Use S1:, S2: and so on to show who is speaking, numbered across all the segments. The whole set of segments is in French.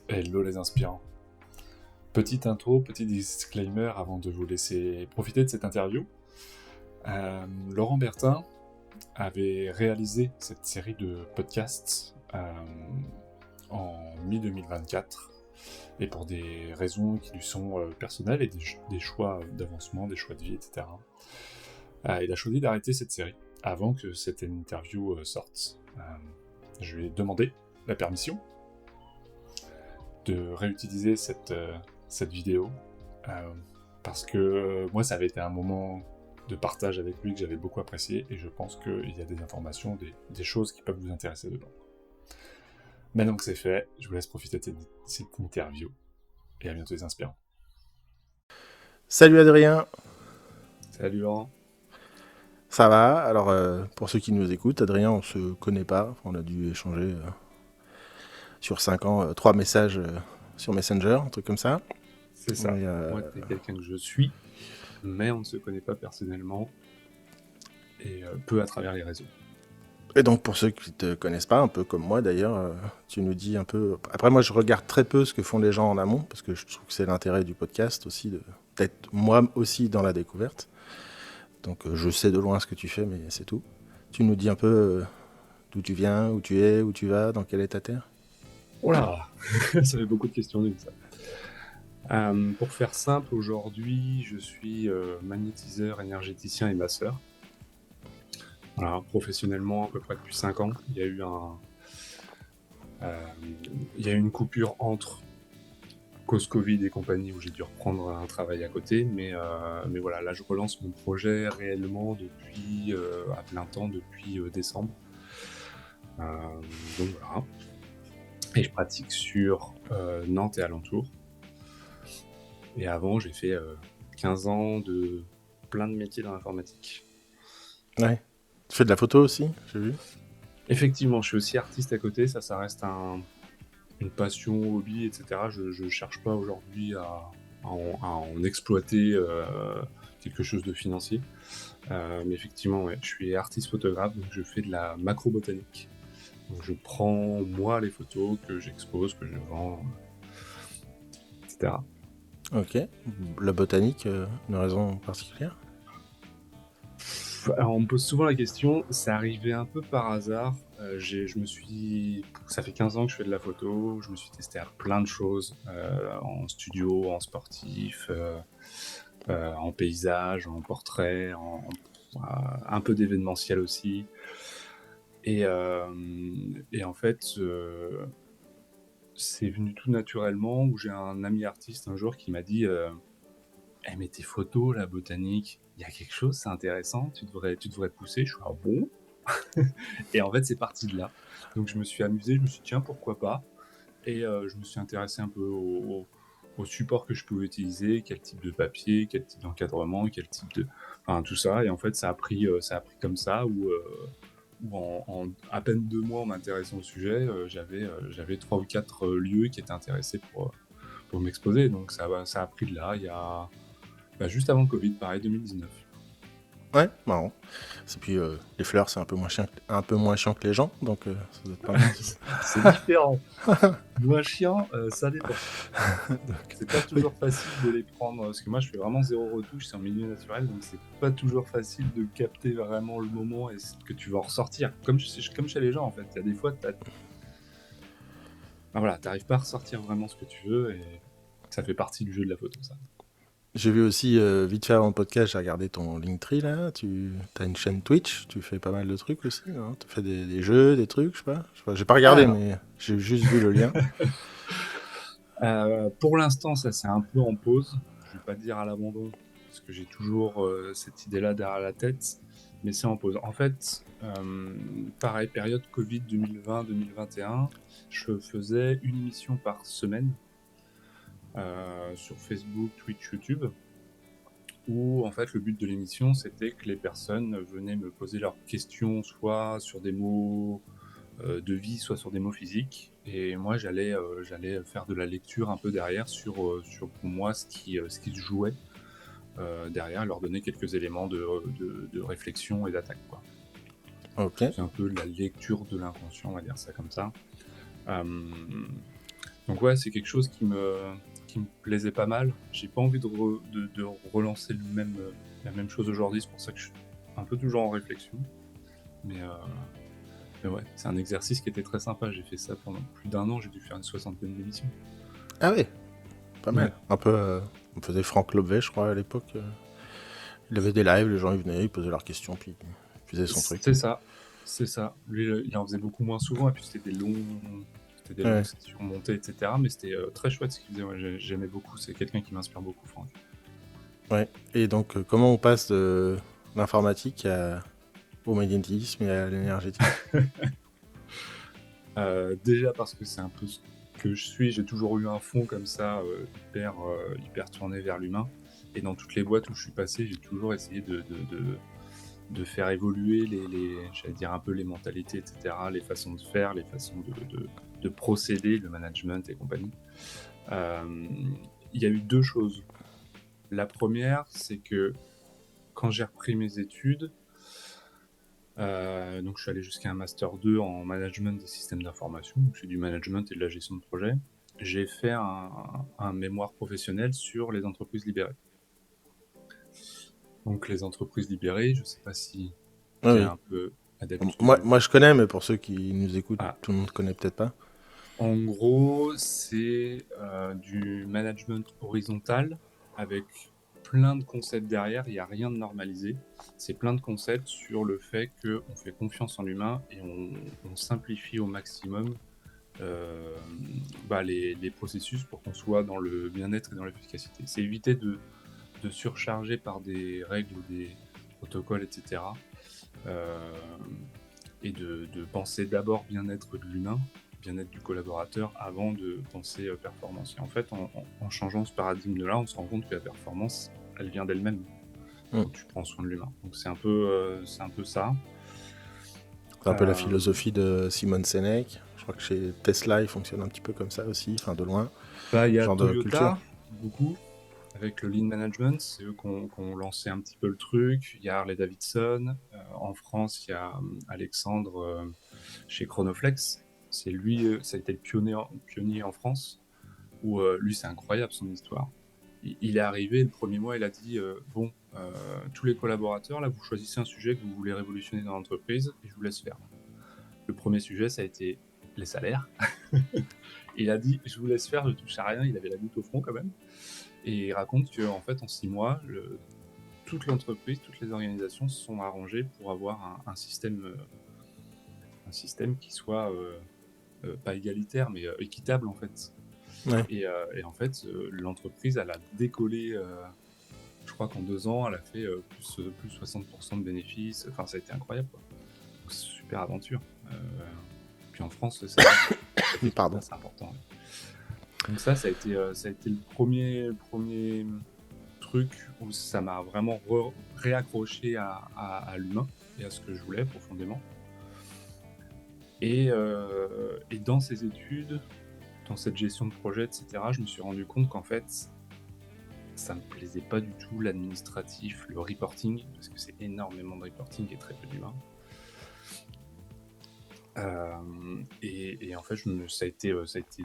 S1: Hello les inspirants. Petite intro, petit disclaimer avant de vous laisser profiter de cette interview. Laurent Bertin avait réalisé cette série de podcasts en mi-2024 et pour des raisons qui lui sont personnelles et des choix d'avancement, des choix de vie, etc. Il a choisi d'arrêter cette série avant que cette interview sorte. Je lui ai demandé la permission de réutiliser cette vidéo parce que moi ça avait été un moment de partage avec lui que j'avais beaucoup apprécié et je pense qu'il y a des informations, des choses qui peuvent vous intéresser dedans. Maintenant que c'est fait, je vous laisse profiter de cette interview et à bientôt les inspirants.
S2: Salut Adrien.
S1: Salut Laurent.
S2: Ça va? Alors pour ceux qui nous écoutent, Adrien, on se connaît pas, on a dû échanger sur 5 ans 3 messages sur Messenger, un truc comme ça.
S1: C'est ça, moi t'es quelqu'un que je suis, mais on ne se connaît pas personnellement et peu à travers les réseaux.
S2: Et donc pour ceux qui te connaissent pas, un peu comme moi d'ailleurs, tu nous dis un peu... Après moi je regarde très peu ce que font les gens en amont, parce que je trouve que c'est l'intérêt du podcast aussi, d'être moi aussi dans la découverte. Donc je sais de loin ce que tu fais, mais c'est tout. Tu nous dis un peu d'où tu viens, où tu es, où tu vas, dans quel est ta terre?
S1: Oh là ça fait beaucoup de questions d'une ça. Pour faire simple, aujourd'hui, je suis magnétiseur, énergéticien et masseur. Voilà, professionnellement, à peu près depuis 5 ans. Il y a eu une coupure entre cause Covid et compagnie où j'ai dû reprendre un travail à côté. Mais voilà, là, je relance mon projet réellement depuis à plein temps depuis décembre. Donc voilà. Et je pratique sur Nantes et alentours. Et avant, j'ai fait 15 ans de plein de métiers dans l'informatique.
S2: Ouais. Tu fais de la photo aussi, j'ai vu.
S1: Effectivement, je suis aussi artiste à côté, ça reste une passion, hobby, etc. Je cherche pas aujourd'hui à en exploiter quelque chose de financier. Mais effectivement, ouais, je suis artiste photographe, donc je fais de la macrobotanique. Donc je prends moi les photos que j'expose, que je vends, etc.
S2: Ok. La botanique, une raison particulière?
S1: Alors, on me pose souvent la question, c'est arrivé un peu par hasard. Ça fait 15 ans que je fais de la photo, je me suis testé à plein de choses, en studio, en sportif, en paysage, en portrait, un peu d'événementiel aussi. Et en fait, c'est venu tout naturellement où j'ai un ami artiste un jour qui m'a dit Eh, mais tes photos, la botanique, il y a quelque chose, c'est intéressant, tu devrais pousser. Je suis bon. Et en fait, c'est parti de là. Donc, je me suis amusé, je me suis dit, tiens, pourquoi pas. Et je me suis intéressé un peu au support que je pouvais utiliser, quel type de papier, quel type d'encadrement, quel type de... Enfin, tout ça. Et en fait, ça a pris comme ça, où en à peine 2 mois en m'intéressant au sujet, j'avais 3 ou 4 lieux qui étaient intéressés pour m'exposer. Donc, ça a pris de là, il y a... juste avant le Covid, pareil, 2019.
S2: Ouais, marrant. Et puis les fleurs, c'est un peu moins chiant que les gens, donc ça doit être pas mal.
S1: C'est différent. Moins chiant, ça dépend. C'est pas toujours facile de les prendre, parce que moi je fais vraiment zéro retouche, c'est en milieu naturel, donc c'est pas toujours facile de capter vraiment le moment et ce que tu vas en ressortir. Comme chez les gens en fait, il y a des fois, t'arrives pas à ressortir vraiment ce que tu veux et ça fait partie du jeu de la photo, ça.
S2: J'ai vu aussi, vite fait avant le podcast, j'ai regardé ton Linktree là, tu as une chaîne Twitch, tu fais pas mal de trucs aussi, non? Tu fais des jeux, des trucs, je sais pas. J'ai pas regardé,
S1: Alors,
S2: mais j'ai juste vu le lien.
S1: pour l'instant, ça c'est un peu en pause. Je vais pas dire à l'abandon, parce que j'ai toujours cette idée-là derrière la tête, mais c'est en pause. En fait, pareil, période Covid 2020-2021, je faisais une émission par semaine sur Facebook, Twitch, YouTube, où en fait le but de l'émission c'était que les personnes venaient me poser leurs questions, soit sur des mots de vie, soit sur des mots physiques. Et moi, j'allais faire de la lecture un peu derrière sur pour moi ce qui se jouait derrière, leur donner quelques éléments de réflexion et d'attaque, quoi.
S2: Ok.
S1: C'est un peu la lecture de l'inconscient, on va dire ça comme ça. Euh, Donc ouais, c'est quelque chose qui me plaisait pas mal. J'ai pas envie de relancer la même chose aujourd'hui, c'est pour ça que je suis un peu toujours en réflexion. Mais, euh, mais ouais, c'est un exercice qui était très sympa. J'ai fait ça pendant plus d'un an, j'ai dû faire une 60aine d'émissions.
S2: Ah ouais, pas
S1: Ouais,
S2: mal. Un peu, on faisait Franck Lobvet, je crois, à l'époque. Il avait des lives, les gens ils venaient, ils posaient leurs questions, puis il faisait son truc.
S1: c'est ça, c'est ça. Lui, il en faisait beaucoup moins souvent, et puis c'était des longues
S2: Ouais.
S1: sessions montées, etc. Mais c'était très chouette ce qu'il faisait. Ouais, j'aimais beaucoup. C'est quelqu'un qui m'inspire beaucoup, Franck.
S2: Ouais. Et donc, comment on passe de l'informatique au magnétisme et à l'énergétique?
S1: Déjà parce que c'est un peu ce que je suis, j'ai toujours eu un fond comme ça, hyper tourné vers l'humain. Et dans toutes les boîtes où je suis passé, j'ai toujours essayé de faire évoluer j'allais dire un peu les mentalités, etc., les façons de faire, les façons de procéder, le management et compagnie. Il y a eu deux choses. La première, c'est que quand j'ai repris mes études, donc je suis allé jusqu'à un master 2 en management des systèmes d'information, donc c'est du management et de la gestion de projet. J'ai fait un mémoire professionnel sur les entreprises libérées. Donc les entreprises libérées, je ne sais pas si
S2: Ah
S1: tu es
S2: oui.
S1: un peu adepte
S2: Moi, je connais, mais pour ceux qui nous écoutent,
S1: Ah,
S2: tout le monde connaît peut-être pas.
S1: en gros, c'est du management horizontal avec plein de concepts derrière, il n'y a rien de normalisé. C'est plein de concepts sur le fait qu'on fait confiance en l'humain et on simplifie au maximum euh, les processus pour qu'on soit dans le bien-être et dans l'efficacité. C'est éviter de surcharger par des règles, des protocoles, etc. Euh, et de penser d'abord bien-être de l'humain, bien-être du collaborateur, avant de penser performance. Et en fait, en changeant ce paradigme-là, on se rend compte que la performance, elle vient d'elle-même
S2: Mm.
S1: quand tu prends soin de l'humain. Donc c'est un peu ça.
S2: C'est un peu la
S1: Euh,
S2: philosophie de Simon Sinek. Je crois que chez Tesla, il fonctionne un petit peu comme ça aussi, enfin de loin,
S1: Bah, il y a
S2: genre de culture.
S1: Toyota, beaucoup, avec le Lean Management, c'est eux qui ont lancé un petit peu le truc. Il y a Harley Davidson. En France, il y a Alexandre chez Chronoflex. C'est lui, ça a été le pionnier en France, où lui, c'est incroyable son histoire. Il est arrivé, le premier mois, il a dit bon, tous les collaborateurs, là, vous choisissez un sujet que vous voulez révolutionner dans l'entreprise et je vous laisse faire. Le premier sujet, ça a été les salaires. Il a dit je vous laisse faire, je touche à rien. Il avait la goutte au front quand même. Et il raconte qu'en fait, en 6 mois, toute l'entreprise, toutes les organisations se sont arrangées pour avoir un système qui soit pas égalitaire, mais équitable en fait.
S2: Ouais.
S1: Et en fait, l'entreprise, elle a décollé. Je crois qu'en 2 ans, elle a fait plus 60% de bénéfices. Enfin, ça a été incroyable, quoi. Donc, c'est une super aventure. Puis en France, le salaire,
S2: Pardon.
S1: c'est important. Ouais. Donc ça a été le premier truc où ça m'a vraiment réaccroché à l'humain et à ce que je voulais profondément. Et dans ces études, dans cette gestion de projet, etc., je me suis rendu compte qu'en fait, ça me plaisait pas du tout l'administratif, le reporting, parce que c'est énormément de reporting et très peu d'humain. Et en fait, ça a été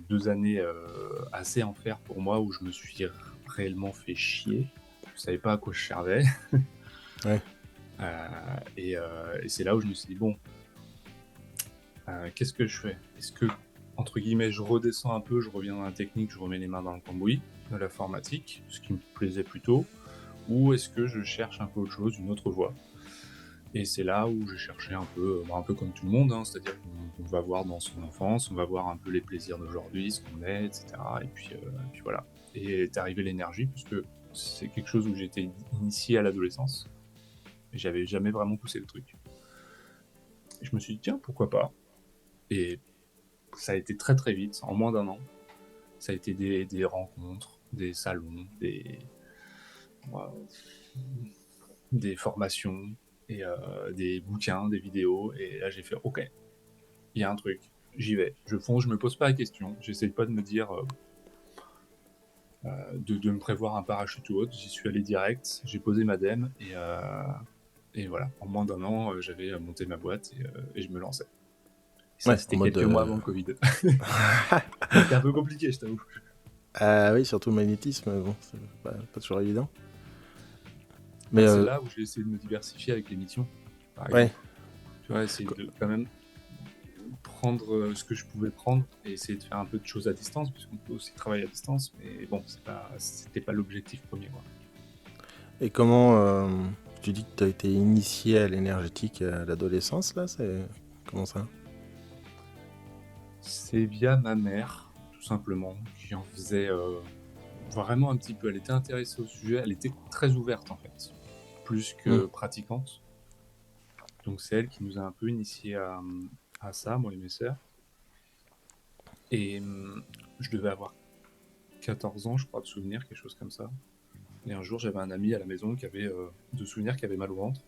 S1: 2 années assez enfer pour moi où je me suis réellement fait chier. Je savais pas à quoi je servais.
S2: Ouais.
S1: Et c'est là où je me suis dit bon, qu'est-ce que je fais? Est-ce que, entre guillemets, je redescends un peu, je reviens dans la technique, je remets les mains dans le cambouis de l'informatique, ce qui me plaisait plutôt, ou est-ce que je cherche un peu autre chose, une autre voie? Et c'est là où j'ai cherché un peu comme tout le monde, hein, c'est-à-dire qu'on va voir dans son enfance, on va voir un peu les plaisirs d'aujourd'hui, ce qu'on est, etc. Et puis voilà. Et est arrivée l'énergie, puisque c'est quelque chose où j'étais initié à l'adolescence, et j'avais jamais vraiment poussé le truc. Et je me suis dit, tiens, pourquoi pas? Et ça a été très très vite, en moins d'un an. Ça a été des rencontres, des salons, des formations, et des bouquins, des vidéos. Et là, j'ai fait, ok, il y a un truc, j'y vais. Je fonce, je me pose pas la question. J'essaye pas de me dire, de me prévoir un parachute ou autre. J'y suis allé direct, j'ai posé ma dème, et voilà. En moins d'un an, j'avais monté ma boîte et je me lançais. Ça,
S2: Ouais, en
S1: c'était
S2: mode.
S1: quelques mois avant le Covid. C'était un peu compliqué, je t'avoue.
S2: Ah oui, surtout le magnétisme, bon, c'est pas toujours évident. Mais
S1: Bah, c'est là où j'ai essayé de me diversifier avec les missions, par
S2: ouais,
S1: exemple. Tu vois, essayer de quand même prendre ce que je pouvais prendre et essayer de faire un peu de choses à distance, puisqu'on peut aussi travailler à distance, mais bon, c'était pas l'objectif premier, quoi.
S2: et comment tu dis que tu as été initié à l'énergétique à l'adolescence, là, c'est comment ça?
S1: C'est via ma mère, tout simplement, qui en faisait vraiment un petit peu. Elle était intéressée au sujet, elle était très ouverte en fait, plus
S2: Hmm.
S1: que pratiquante. Donc c'est elle qui nous a un peu initiés à ça, moi et mes sœurs. Et je devais avoir 14 ans, je crois, de souvenirs, quelque chose comme ça. Et un jour, j'avais un ami à la maison qui avait de souvenirs qui avait mal au ventre.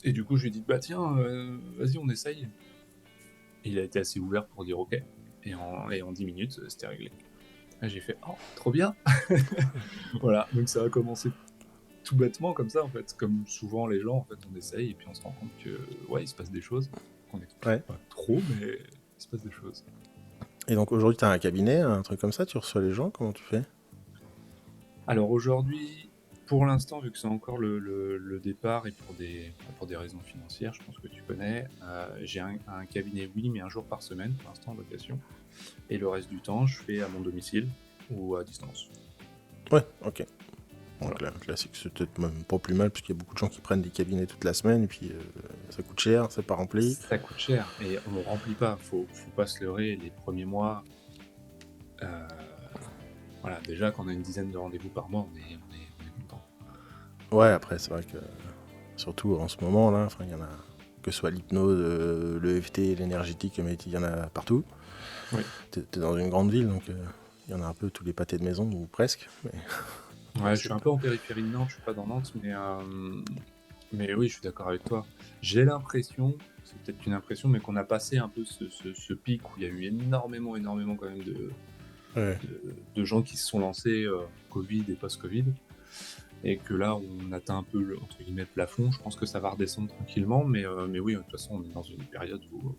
S1: Et du coup, je lui ai dit, bah tiens, vas-y, on essaye. Et il a été assez ouvert pour dire ok. Et en 10 minutes, c'était réglé. Et j'ai fait, oh, trop bien. Voilà, donc ça a commencé tout bêtement comme ça, en fait. Comme souvent les gens, en fait, on essaye et puis on se rend compte que, ouais, il se passe des choses qu'on n'explique
S2: Ouais.
S1: pas trop, mais il se passe des choses.
S2: Et donc aujourd'hui, tu as un cabinet, un truc comme ça, tu reçois les gens, comment tu fais?
S1: Alors aujourd'hui, pour l'instant, vu que c'est encore le départ et pour des raisons financières, je pense que tu connais, j'ai un cabinet, oui, mais un jour par semaine, pour l'instant, en location. Et le reste du temps, je fais à mon domicile ou à distance.
S2: Ouais, ok.
S1: Voilà.
S2: Donc là, classique, c'est peut-être même pas plus mal, puisqu'il y a beaucoup de gens qui prennent des cabinets toute la semaine, et puis ça coûte cher, c'est pas rempli.
S1: Ça coûte cher et on remplit pas. Faut pas se leurrer. Les premiers mois, euh, voilà, déjà qu'on a une dizaine de rendez-vous par mois, on est content.
S2: Ouais, après, c'est vrai que, surtout en ce moment, là, il y en a, que ce soit l'hypnose, le EFT, l'énergétique, le métier, il y en a partout.
S1: Oui.
S2: T'es dans une grande ville, donc il y en a un peu tous les pâtés de maison, ou presque. Mais
S1: Ouais, je
S2: c'est
S1: suis un
S2: pas...
S1: peu en périphérie de Nantes. Je suis pas dans Nantes, mais oui, je suis d'accord avec toi. J'ai l'impression, c'est peut-être une impression, mais qu'on a passé un peu ce pic où il y a eu énormément quand même
S2: Ouais.
S1: de gens qui se sont lancés Covid et post-Covid. Et que là, on atteint un peu entre guillemets, le plafond. Je pense que ça va redescendre tranquillement, mais oui, de toute façon, on est dans une période où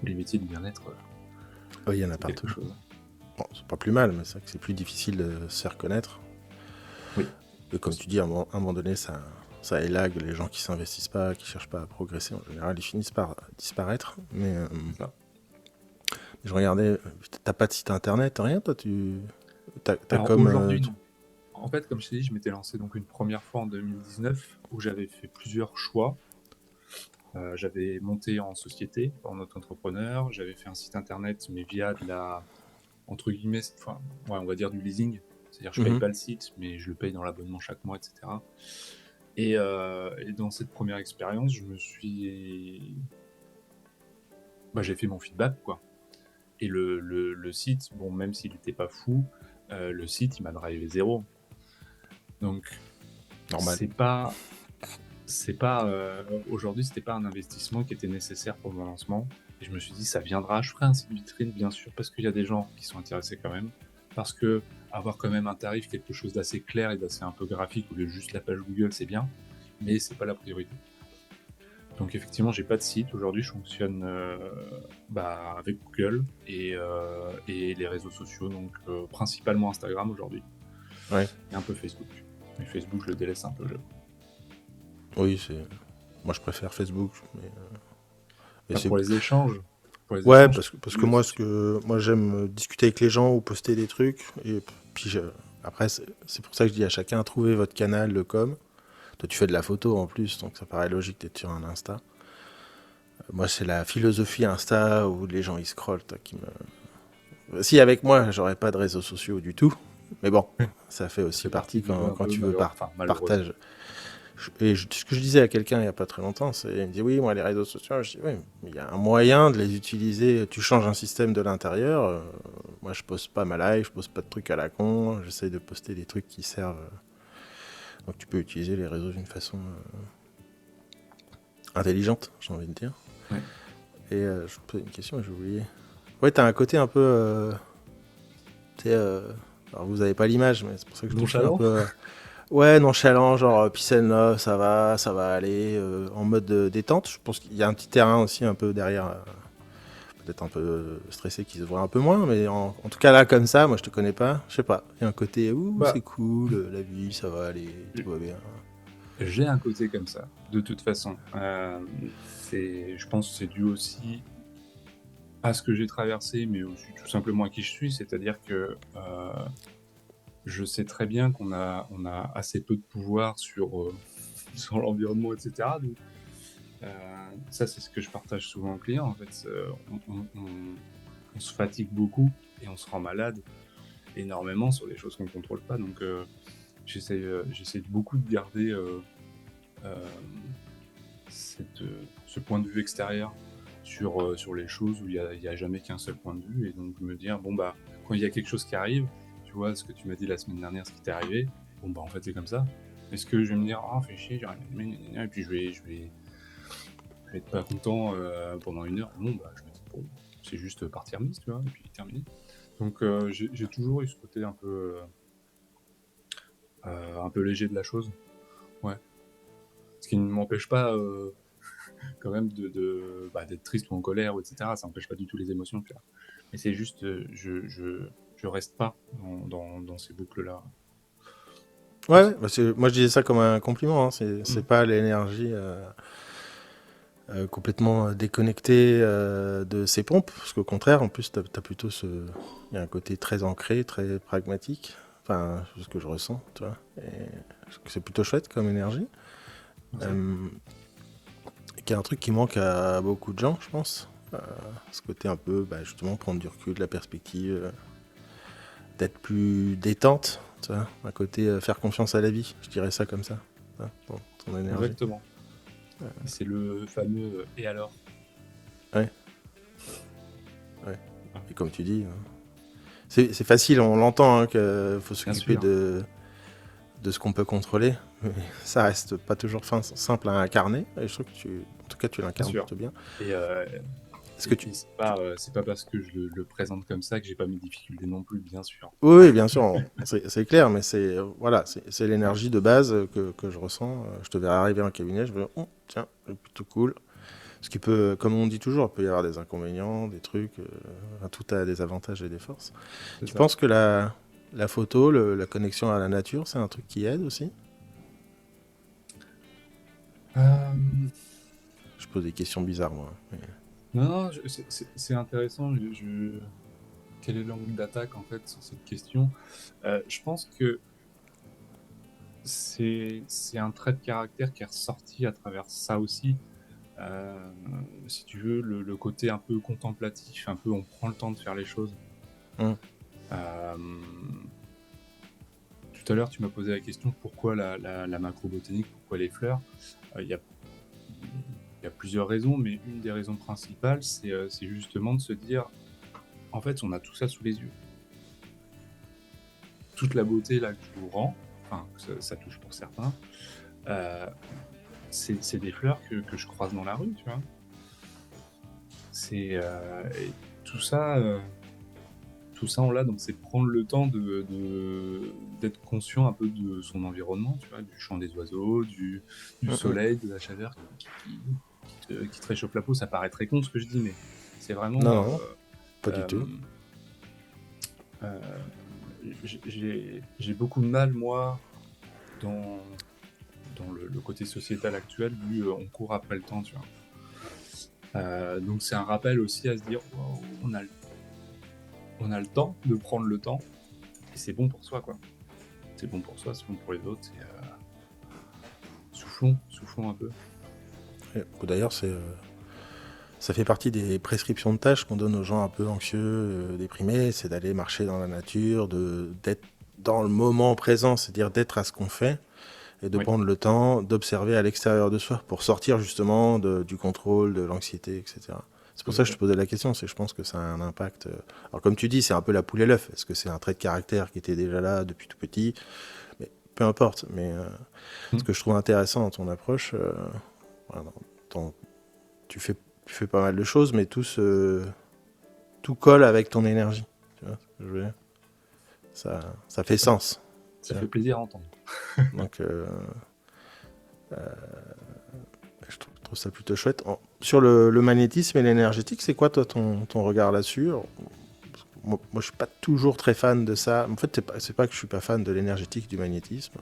S1: les métiers du bien-être,
S2: Ouais, il y en a
S1: c'est quelque
S2: partout.
S1: chose.
S2: Bon, c'est pas plus mal, mais c'est vrai que c'est plus difficile de se faire connaître.
S1: Oui.
S2: Et comme tu dis, à un moment donné, ça élague les gens qui s'investissent pas, qui cherchent pas à progresser. En général, ils finissent par disparaître. Mais
S1: C'est ça.
S2: je regardais, t'as pas de site internet, rien, toi, t'as
S1: Alors
S2: comme...
S1: aujourd'hui, non. En fait, comme je t'ai dit, je m'étais lancé donc une première fois en 2019 où j'avais fait plusieurs choix. J'avais monté en société, en auto-entrepreneur, j'avais fait un site internet, mais via de la, entre guillemets, enfin, ouais, on va dire du leasing. C'est-à-dire, je paye
S2: Mhm.
S1: pas le site, mais je le paye dans l'abonnement chaque mois, etc. Et dans cette première expérience, j'ai fait mon feedback, quoi. Et le site, bon, même s'il n'était pas fou, le site, il m'a drivé zéro. Donc,
S2: Normal.
S1: aujourd'hui, c'était pas un investissement qui était nécessaire pour mon lancement. Et je me suis dit, ça viendra. Je ferai un site vitrine, bien sûr, parce qu'il y a des gens qui sont intéressés quand même. Parce que avoir quand même un tarif, quelque chose d'assez clair et d'assez un peu graphique, au lieu de juste la page Google, c'est bien, mais c'est pas la priorité. Donc effectivement, j'ai pas de site. Aujourd'hui, je fonctionne avec Google et les réseaux sociaux, donc principalement Instagram aujourd'hui
S2: Ouais.
S1: et un peu Facebook. Mais Facebook, je le délaisse un peu.
S2: Oui, c'est... Moi, je préfère Facebook, mais
S1: Enfin,
S2: c'est...
S1: pour les échanges. Pour les
S2: Ouais,
S1: échanges,
S2: parce que
S1: oui,
S2: moi,
S1: c'est sûr.
S2: moi j'aime discuter avec les gens ou poster des trucs. Et puis après, c'est pour ça que je dis à chacun, trouvez votre canal de com. Toi, tu fais de la photo en plus, donc ça paraît logique d'être sur un Insta. Moi, c'est la philosophie Insta où les gens ils scrollent qui me. Si avec moi, j'aurais pas de réseaux sociaux du tout. Mais bon, ça fait
S1: Ça
S2: aussi
S1: fait partie
S2: partie
S1: du jeu un
S2: quand
S1: peu
S2: tu veux
S1: malheureusement.
S2: partager. Ce que je disais à quelqu'un il n'y a pas très longtemps, c'est il me dit oui, moi les réseaux sociaux, je dis oui, mais il y a un moyen de les utiliser. Tu changes un système de l'intérieur. Moi, je poste pas ma live, je poste pas de trucs à la con. J'essaie de poster des trucs qui servent. Donc tu peux utiliser les réseaux d'une façon intelligente, j'ai envie de dire.
S1: Ouais.
S2: Et je te posais une question, mais j'ai oublié. Ouais, t'as un côté un peu. Tu sais, alors vous avez pas l'image, mais c'est pour ça que je te le fais un
S1: Nonchalant.
S2: peu. Ouais, nonchalant, genre peace and love, ça va aller, en mode détente. Je pense qu'il y a un petit terrain aussi un peu derrière, peut-être un peu stressé qui se voit un peu moins, mais en tout cas là, comme ça, moi je te connais pas, je sais pas. Il y a un côté, ouh,
S1: Bah,
S2: c'est cool, la vie, ça va aller, tout va bien.
S1: j'ai un côté comme ça, de toute façon. Je pense que c'est dû aussi à ce que j'ai traversé, mais aussi tout simplement à qui je suis. C'est-à-dire que je sais très bien on a assez peu de pouvoir sur, sur l'environnement, etc. Donc, ça, c'est ce que je partage souvent aux clients. En fait, on se fatigue beaucoup et on se rend malade énormément sur des choses qu'on ne contrôle pas. Donc, j'essaie beaucoup de garder euh, ce point de vue extérieur sur les choses où il y a jamais qu'un seul point de vue. Et donc, me dire, bon, bah, quand il y a quelque chose qui arrive, tu vois, ce que tu m'as dit la semaine dernière, ce qui t'est arrivé, bon, bah, en fait, c'est comme ça. Est-ce que je vais me dire, ah, fais chier, j'aurais aimé, et puis je vais être pas content pendant une heure? Non, bah, je me dis, bon, c'est juste partie remise, tu vois, et puis terminé. Donc, j'ai toujours eu ce côté un peu léger de la chose. Ouais. Ce qui ne m'empêche pas quand même bah, d'être triste ou en colère, ou etc. Ça n'empêche pas du tout les émotions, tu vois. Mais c'est juste, je reste pas dans ces boucles-là.
S2: Ouais, ouais, bah, moi je disais ça comme un compliment, hein. C'est
S1: Mm.
S2: pas l'énergie complètement déconnectée de ses pompes, parce qu'au contraire, en plus, t'as plutôt il y a un côté très ancré, très pragmatique, enfin, c'est ce que je ressens, tu vois, et c'est plutôt chouette comme énergie.
S1: Merci.
S2: Euh, qui est un truc qui manque à beaucoup de gens, je pense. Ce côté un peu, bah, justement, prendre du recul, de la perspective, d'être plus détente, tu vois, un côté faire confiance à la vie, je dirais ça comme ça, hein, ton énergie.
S1: Exactement. C'est le fameux et alors?
S2: Ouais, ouais. Et comme tu dis, c'est facile, on l'entend, hein, qu'il faut
S1: Bien
S2: s'occuper
S1: sûr.
S2: de ce qu'on peut contrôler, mais ça reste pas toujours simple à incarner, et je trouve que en tout cas, tu
S1: Bien
S2: l'incarnes
S1: sûr.
S2: plutôt bien.
S1: Et,
S2: Est-ce que
S1: et, et c'est pas parce que je le présente comme ça que j'ai pas mes difficultés non plus, bien sûr.
S2: Oui, oui, bien sûr, c'est clair, mais voilà, c'est l'énergie de base que je ressens. Je te verrai arriver en cabinet, je me dis, oh, tiens, c'est plutôt cool. Ce qui peut, comme on dit toujours, il peut y avoir des inconvénients, des trucs, tout a des avantages et des forces.
S1: C'est
S2: Tu
S1: ça.
S2: penses que la photo, la connexion à la nature, c'est un truc qui aide aussi?
S1: Euh,
S2: Je pose des questions bizarres, moi.
S1: non, non, c'est intéressant. Quel est l'angle d'attaque en fait sur cette question? Je pense que c'est un trait de caractère qui est ressorti à travers ça aussi. Euh, Si tu veux, le côté un peu contemplatif, un peu on prend le temps de faire les choses.
S2: Hum,
S1: Euh, Tout à l'heure, tu m'as posé la question pourquoi la macrobotanique, pourquoi les fleurs? Il y a plusieurs raisons, mais une des raisons principales, c'est justement de se dire en fait, on a tout ça sous les yeux. Toute la beauté là que je vous rends, enfin, ça touche pour certains, euh, c'est des fleurs que je croise dans la rue, tu vois. Et tout ça, on l'a, donc c'est prendre le temps d'être conscient un peu de son environnement, tu vois, du chant des oiseaux, du
S2: hum.
S1: soleil, de la chaleur qui te réchauffe la peau. Ça paraît très con ce que je dis, mais c'est
S2: Non,
S1: vraiment.
S2: non, pas du
S1: Euh,
S2: tout.
S1: euh, j'ai beaucoup de mal, moi, dans, dans le côté sociétal actuel, vu on court après le temps, tu vois. Donc c'est un rappel aussi à se dire, wow, on a le temps de prendre le temps, et c'est bon pour soi, quoi. C'est bon pour soi, c'est bon pour les autres. Soufflons un peu.
S2: D'ailleurs, ça fait partie des prescriptions de tâches qu'on donne aux gens un peu anxieux, déprimés, c'est d'aller marcher dans la nature, d'être dans le moment présent, c'est-à-dire d'être à ce qu'on fait, et de
S1: Oui,
S2: prendre le temps d'observer à l'extérieur de soi pour sortir justement du contrôle, de l'anxiété, etc. C'est pour
S1: tout à
S2: ça que je
S1: fait.
S2: te posais la question, c'est que je pense que ça a un impact. Alors comme tu dis, c'est un peu la poule et l'œuf. Est-ce que c'est un trait de caractère qui était déjà là depuis tout petit? Mais peu importe. Mais ce
S1: Hmm.
S2: que je trouve intéressant dans ton approche, voilà, dans- tu fais, tu fais pas mal de choses, mais tout colle avec ton énergie. Tu vois ce que je veux dire? Ça fait
S1: Ça,
S2: sens. Tu
S1: ça
S2: vois.
S1: fait plaisir à entendre.
S2: Donc, je trouve ça plutôt chouette. Sur le magnétisme et l'énergétique, c'est quoi toi ton regard là-dessus? Moi, je suis pas toujours très fan de ça. En fait, c'est pas que je suis pas fan de l'énergétique, du magnétisme,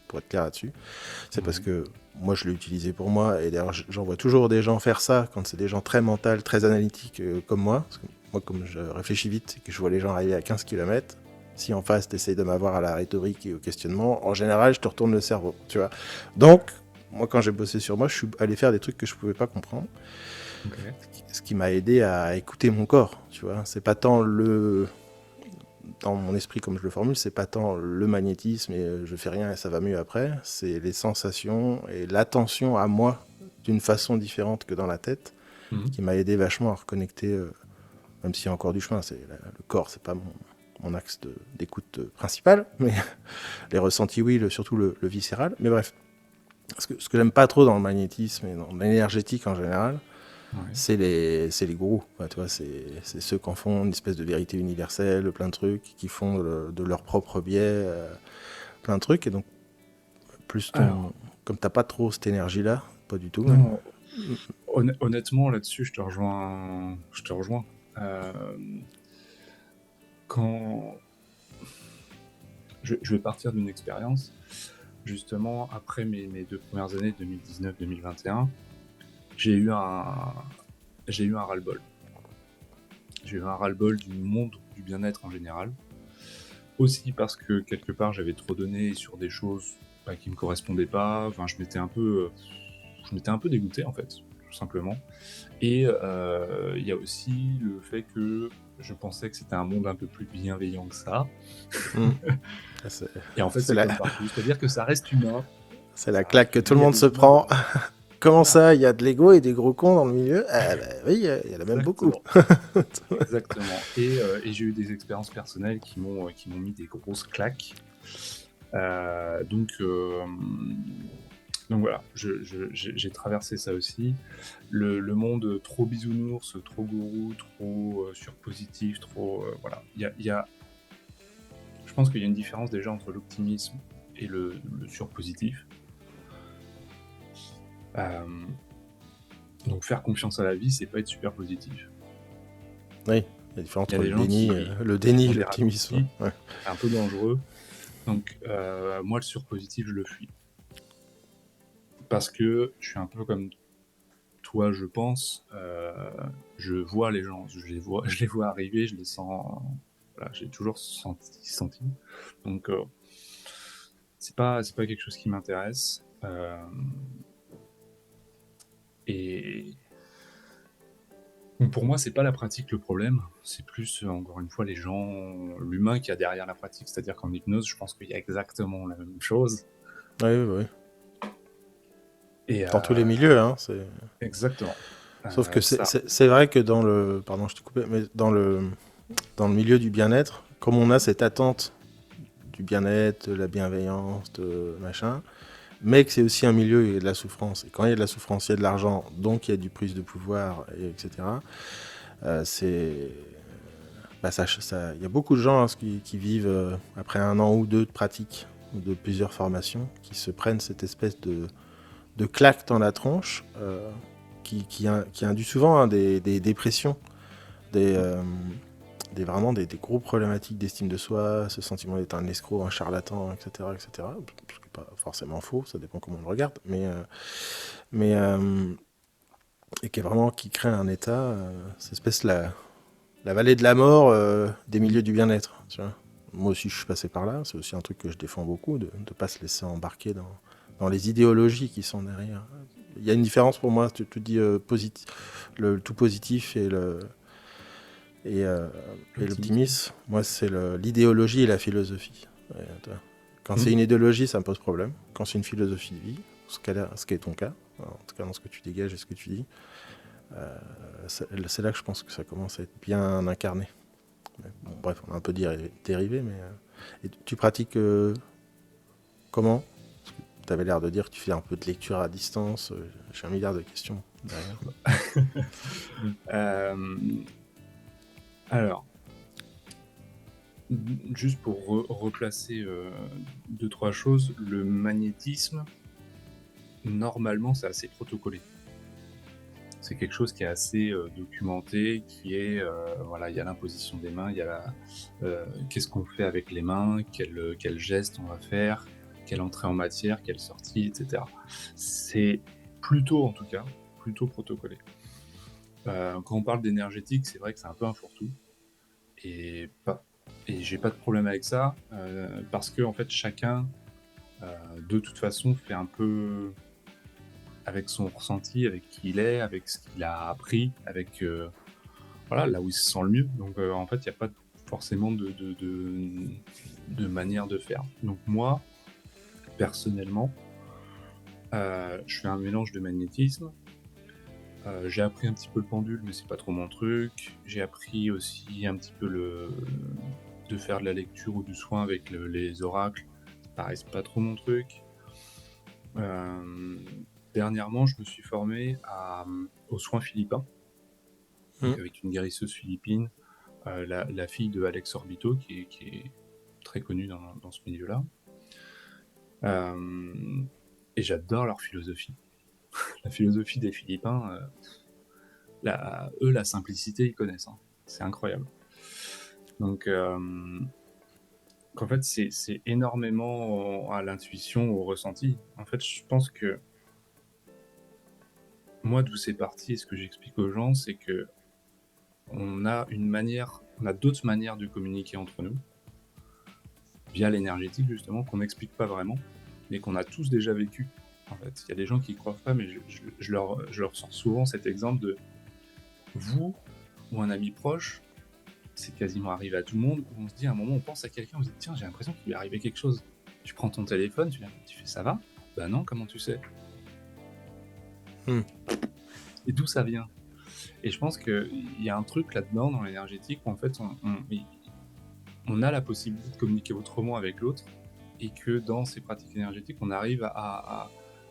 S2: pour être clair là-dessus. C'est parce
S1: Ouais.
S2: que moi, je l'ai utilisé pour moi. Et d'ailleurs, j'en vois toujours des gens faire ça quand c'est des gens très mentaux, très analytiques comme moi. Parce que moi, comme je réfléchis vite et que je vois les gens arriver à 15 km, si en face, tu essayes de m'avoir à la rhétorique et au questionnement, en général, je te retourne le cerveau. Tu vois. Donc, moi, quand j'ai bossé sur moi, je suis allé faire des trucs que je pouvais pas comprendre.
S1: Ok.
S2: Ce qui m'a aidé à écouter mon corps. Tu vois. C'est pas tant dans mon esprit, comme je le formule, c'est pas tant le magnétisme et je fais rien et ça va mieux après, c'est les sensations et l'attention à moi d'une façon différente que dans la tête
S1: Mhm.
S2: qui m'a aidé vachement à reconnecter, même s'il y a encore du chemin, le corps, c'est pas mon axe d'écoute principal, mais les ressentis, oui, surtout le viscéral. Mais bref, ce que j'aime pas trop dans le magnétisme et dans l'énergétique en général,
S1: Ouais.
S2: c'est les gourous. Enfin, tu vois, c'est ceux qui en font une espèce de vérité universelle, plein de trucs, qui font de leur propre biais, plein de trucs. Et donc, plus
S1: Alors,
S2: comme t'as pas trop cette énergie-là, pas du tout même.
S1: non, honnêtement, là-dessus, je te rejoins. Je te rejoins. Euh, quand je vais partir d'une expérience, justement, après mes 2 premières années, 2019-2021, j'ai eu un, j'ai eu un ras-le-bol. J'ai eu un ras-le-bol du monde du bien-être en général. Aussi parce que quelque part j'avais trop donné sur des choses qui me correspondaient pas. Enfin, je m'étais un peu dégoûté en fait, tout simplement. Et il y a aussi le fait que je pensais que c'était un monde un peu plus bienveillant que ça.
S2: Mm. C'est
S1: Et en fait,
S2: c'est
S1: c'est
S2: la,
S1: comme partout. C'est-à-dire que ça reste humain.
S2: c'est la
S1: Ça
S2: claque
S1: reste
S2: que
S1: humain.
S2: tout
S1: Il
S2: le
S1: y a
S2: monde se
S1: des humains
S2: prend.
S1: dedans.
S2: Comment
S1: Voilà.
S2: ça, il y a de l'ego et des gros cons dans le milieu? Ah bah oui, il y en a même beaucoup.
S1: Exactement. Exactement. Et j'ai eu des expériences personnelles qui m'ont mis des grosses claques. Euh, donc, euh, donc voilà, j'ai traversé ça aussi. Le monde trop bisounours, trop gourou, trop surpositif, trop. Voilà. Je pense qu'il y a une différence déjà entre l'optimisme et le surpositif. Euh, donc faire confiance à la vie, c'est pas être super positif.
S2: Oui, il y a la différence
S1: Il y a
S2: entre
S1: des gens
S2: le
S1: qui
S2: déni
S1: font
S2: et
S1: des
S2: l'optimisme.
S1: raccourcis,
S2: Ouais.
S1: c'est un peu dangereux. Donc moi, le surpositif, je le fuis. Parce que je suis un peu comme toi, je pense. Je vois les gens, je les vois arriver, je les sens. Voilà, j'ai toujours senti. Donc c'est pas quelque chose qui m'intéresse. Et donc, pour moi, c'est pas la pratique le problème, c'est plus encore une fois les gens, l'humain qui a derrière la pratique. C'est-à-dire qu'en hypnose, je pense qu'il y a exactement la même chose.
S2: Oui, oui, oui.
S1: Et
S2: Dans tous les milieux, hein.
S1: exactement.
S2: Sauf que
S1: Ça.
S2: c'est vrai que dans le. Pardon, je t'ai coupé, mais dans le milieu du bien-être, comme on a cette attente du bien-être, de la bienveillance, de machin, mais que c'est aussi un milieu où il y a de la souffrance. Et quand il y a de la souffrance, il y a de l'argent, donc il y a du prise de pouvoir, etc. C'est. Bah il y a beaucoup de gens qui vivent après un an ou deux de pratique, ou de plusieurs formations, qui se prennent cette espèce de claque dans la tronche qui induit souvent des dépressions, des, euh, vraiment des gros problématiques d'estime de soi, ce sentiment d'être un escroc, un charlatan, etc. etc. Ce qui n'est pas forcément faux, ça dépend comment on le regarde, mais et qui crée un état, cette espèce la vallée de la mort des milieux du bien-être. Tu vois. Moi aussi, je suis passé par là. C'est aussi un truc que je défends beaucoup, de ne pas se laisser embarquer dans les idéologies qui sont derrière. Il y a une différence pour moi, tu dis le tout positif et, euh, et
S1: L'optimisme.
S2: l'optimisme. Moi, c'est l'idéologie et la philosophie. Ouais, quand c'est
S1: Hmm.
S2: une idéologie, ça me pose problème. Quand c'est une philosophie de vie, ce qui est ton cas, en tout cas dans ce que tu dégages et ce que tu dis, c'est là que je pense que ça commence à être bien incarné. Bon, bref, on a un peu dérivé, mais. Et tu pratiques comment? Tu avais l'air de dire que tu fais un peu de lecture à distance. J'ai un milliard de questions derrière.
S1: Euh, alors, Juste pour replacer 2-3 choses, le magnétisme, normalement, c'est assez protocolé. C'est quelque chose qui est assez documenté, qui est, voilà, il y a l'imposition des mains, il y a qu'est-ce qu'on fait avec les mains, quel geste on va faire, quelle entrée en matière, quelle sortie, etc. C'est plutôt, en tout cas, plutôt protocolé. Quand on parle d'énergétique, c'est vrai que c'est un peu un fourre-tout. Et, et j'ai pas de problème avec ça, parce que en fait, chacun, de toute façon, fait un peu avec son ressenti, avec qui il est, avec ce qu'il a appris, avec voilà, là où il se sent le mieux. Donc en fait, il n'y a pas forcément de manière de faire. Donc moi, personnellement, je fais un mélange de magnétisme. J'ai appris un petit peu le pendule, mais c'est pas trop mon truc. J'ai appris aussi un petit peu de faire de la lecture ou du soin avec les oracles. Pareil, c'est pas trop mon truc. Dernièrement, je me suis formé aux soins philippins, donc avec une guérisseuse philippine, la fille de Alex Orbito, qui est très connue dans ce milieu-là. Et j'adore leur philosophie. La philosophie des Philippins, eux, la simplicité, ils connaissent. Hein. C'est incroyable. Donc, qu'en fait, c'est énormément à l'intuition, au ressenti. En fait, je pense que moi, d'où c'est parti, et ce que j'explique aux gens, c'est que on a d'autres manières de communiquer entre nous, via l'énergétique, justement, qu'on n'explique pas vraiment, mais qu'on a tous déjà vécu. En fait, il y a des gens qui ne croient pas, mais je leur sors souvent cet exemple de vous ou un ami proche, c'est quasiment arrivé à tout le monde, où on se dit à un moment, on pense à quelqu'un, on se dit tiens, j'ai l'impression qu'il lui est arrivé quelque chose. Tu prends ton téléphone, tu fais ça va? Bah non, comment tu sais? Et d'où ça vient? Et je pense qu'il y a un truc là-dedans, dans l'énergétique, où en fait, on a la possibilité de communiquer autrement avec l'autre, et que dans ces pratiques énergétiques, on arrive à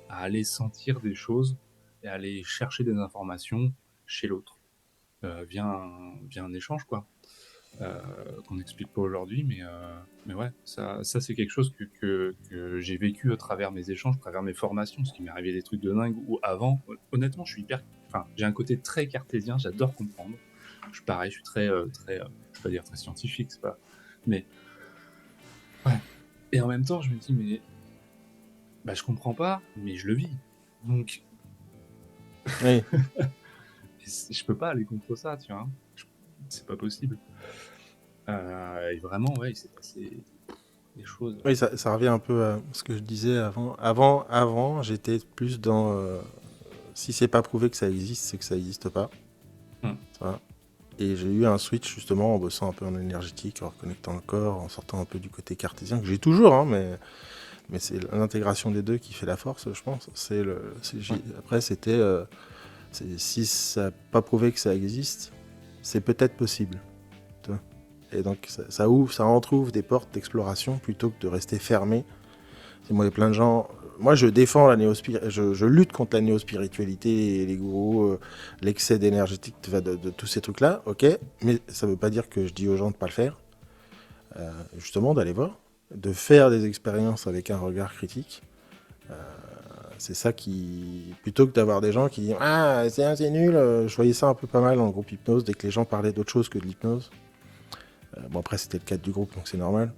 S1: aller sentir des choses et à aller chercher des informations chez l'autre, via un échange, quoi. Qu'on n'explique pas aujourd'hui, mais ouais, ça c'est quelque chose que j'ai vécu à travers mes échanges, à travers mes formations, parce qu'il m'est arrivé des trucs de dingue, où avant, honnêtement, j'ai un côté très cartésien, j'adore comprendre. Je suis pareil, je suis très, je vais pas dire très scientifique, c'est pas, mais ouais. Et en même temps, je me dis, mais bah, je comprends pas, mais je le vis. Donc,
S2: Oui.
S1: je peux pas aller contre ça, tu vois. C'est pas possible. Et vraiment, ouais, il s'est passé des choses.
S2: Oui, ça revient un peu à ce que je disais avant. Avant, j'étais plus dans si c'est pas prouvé que ça existe, c'est que ça existe pas. Ça va. Et j'ai eu un switch justement en bossant un peu en énergétique, en reconnectant le corps, en sortant un peu du côté cartésien, que j'ai toujours, hein, mais c'est l'intégration des deux qui fait la force, je pense. Après, c'était si ça n'a pas prouvé que ça existe, c'est peut-être possible. Tu vois. Et donc ça entrouvre des portes d'exploration plutôt que de rester fermé. Moi, il y a plein de gens. Moi, je défends la je lutte contre la néospiritualité et les gourous, l'excès d'énergétique, de tous ces trucs-là, ok. Mais ça ne veut pas dire que je dis aux gens de ne pas le faire. Justement, d'aller voir, de faire des expériences avec un regard critique. C'est ça qui. Plutôt que d'avoir des gens qui disent ah, c'est nul, je voyais ça un peu pas mal en groupe hypnose, dès que les gens parlaient d'autre chose que de l'hypnose. Bon, après, c'était le cadre du groupe, donc c'est normal.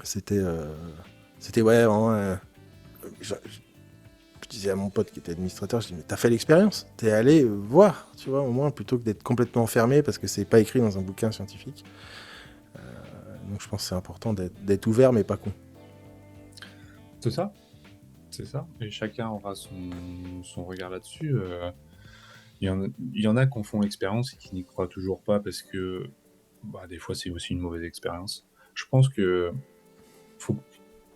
S2: C'était ouais, vraiment. Je disais à mon pote qui était administrateur, je dis mais t'as fait l'expérience, t'es allé voir, tu vois, au moins plutôt que d'être complètement fermé parce que c'est pas écrit dans un bouquin scientifique. Donc je pense que c'est important d'être ouvert mais pas con.
S1: C'est ça. C'est ça. Et chacun aura son regard là-dessus. Il y en a qui en font l'expérience et qui n'y croient toujours pas parce que bah, des fois c'est aussi une mauvaise expérience. Je pense que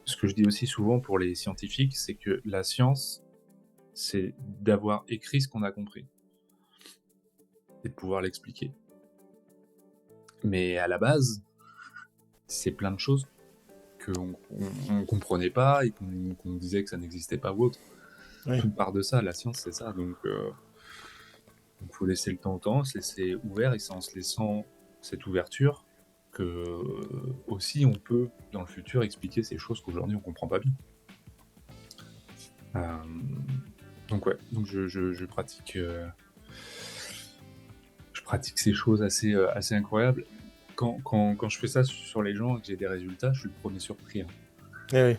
S1: ce que je dis aussi souvent pour les scientifiques, c'est que la science, c'est d'avoir écrit ce qu'on a compris et de pouvoir l'expliquer. Mais à la base, c'est plein de choses qu'on ne comprenait pas et qu'on disait que ça n'existait pas ou autre.
S2: Oui.
S1: Tout part de ça, la science c'est ça. Donc faut laisser le temps au temps, se laisser ouvert, et c'est en se laissant cette ouverture que aussi on peut dans le futur expliquer ces choses qu'aujourd'hui on comprend pas bien. Euh, donc ouais, donc je pratique ces choses assez incroyables. Quand je fais ça sur les gens et que j'ai des résultats, je suis le premier surpris, hein.
S2: Eh oui.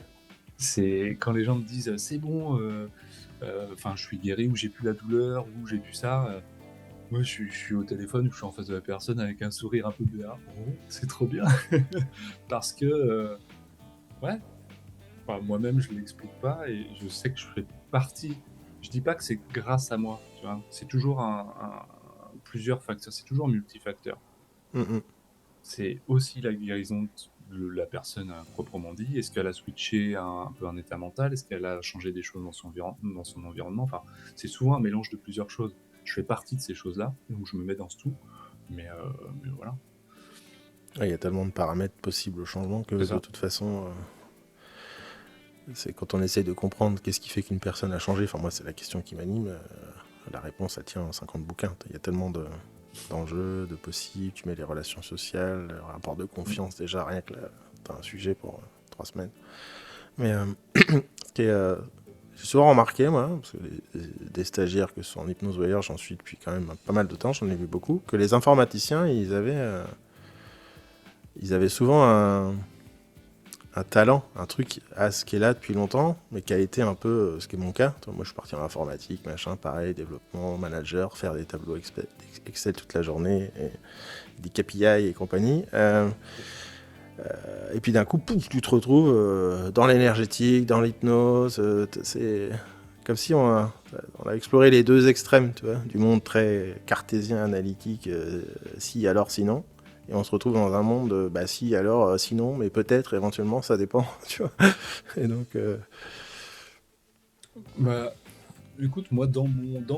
S1: C'est quand les gens me disent c'est bon, je suis guéri ou j'ai plus la douleur ou j'ai plus ça. Moi, je suis au téléphone ou je suis en face de la personne avec un sourire un peu bizarre. Oh, c'est trop bien. Parce que, ouais, moi-même, je ne l'explique pas et je sais que je fais partie. Je dis pas que c'est grâce à moi, tu vois. C'est toujours plusieurs facteurs, c'est toujours multifacteur.
S2: Mm-mm.
S1: C'est aussi la guérison de la personne proprement dit. Est-ce qu'elle a switché un peu un état mental? Est-ce qu'elle a changé des choses dans son environnement? Enfin, c'est souvent un mélange de plusieurs choses. Je fais partie de ces choses-là, donc je me mets dans ce tout. Mais voilà.
S2: Il y a tellement de paramètres possibles au changement que de toute façon, c'est quand on essaie de comprendre qu'est-ce qui fait qu'une personne a changé. Enfin, moi, c'est la question qui m'anime. La réponse, elle tient en 50 bouquins. Il y a tellement d'enjeux, de possibles. Tu mets les relations sociales, le rapport de confiance, déjà, rien que là, t'as un sujet pour 3 semaines. Mais ce qui est, j'ai souvent remarqué, moi, parce que des stagiaires que ce soit en hypnose ou ailleurs, j'en suis depuis quand même pas mal de temps, j'en ai vu beaucoup, que les informaticiens, ils avaient souvent un talent, un truc ce qui est là depuis longtemps, mais qui a été un peu ce qui est mon cas. Moi, je suis parti en informatique, machin, pareil, développement, manager, faire des tableaux Excel toute la journée, et des KPI et compagnie. Et puis d'un coup, pouf, tu te retrouves dans l'énergétique, dans l'hypnose. C'est comme si on a exploré les deux extrêmes, tu vois, du monde très cartésien, analytique, si, alors, sinon. Et on se retrouve dans un monde, si, alors, sinon, mais peut-être, éventuellement, ça dépend, tu vois. Et donc...
S1: Bah, écoute, moi, dans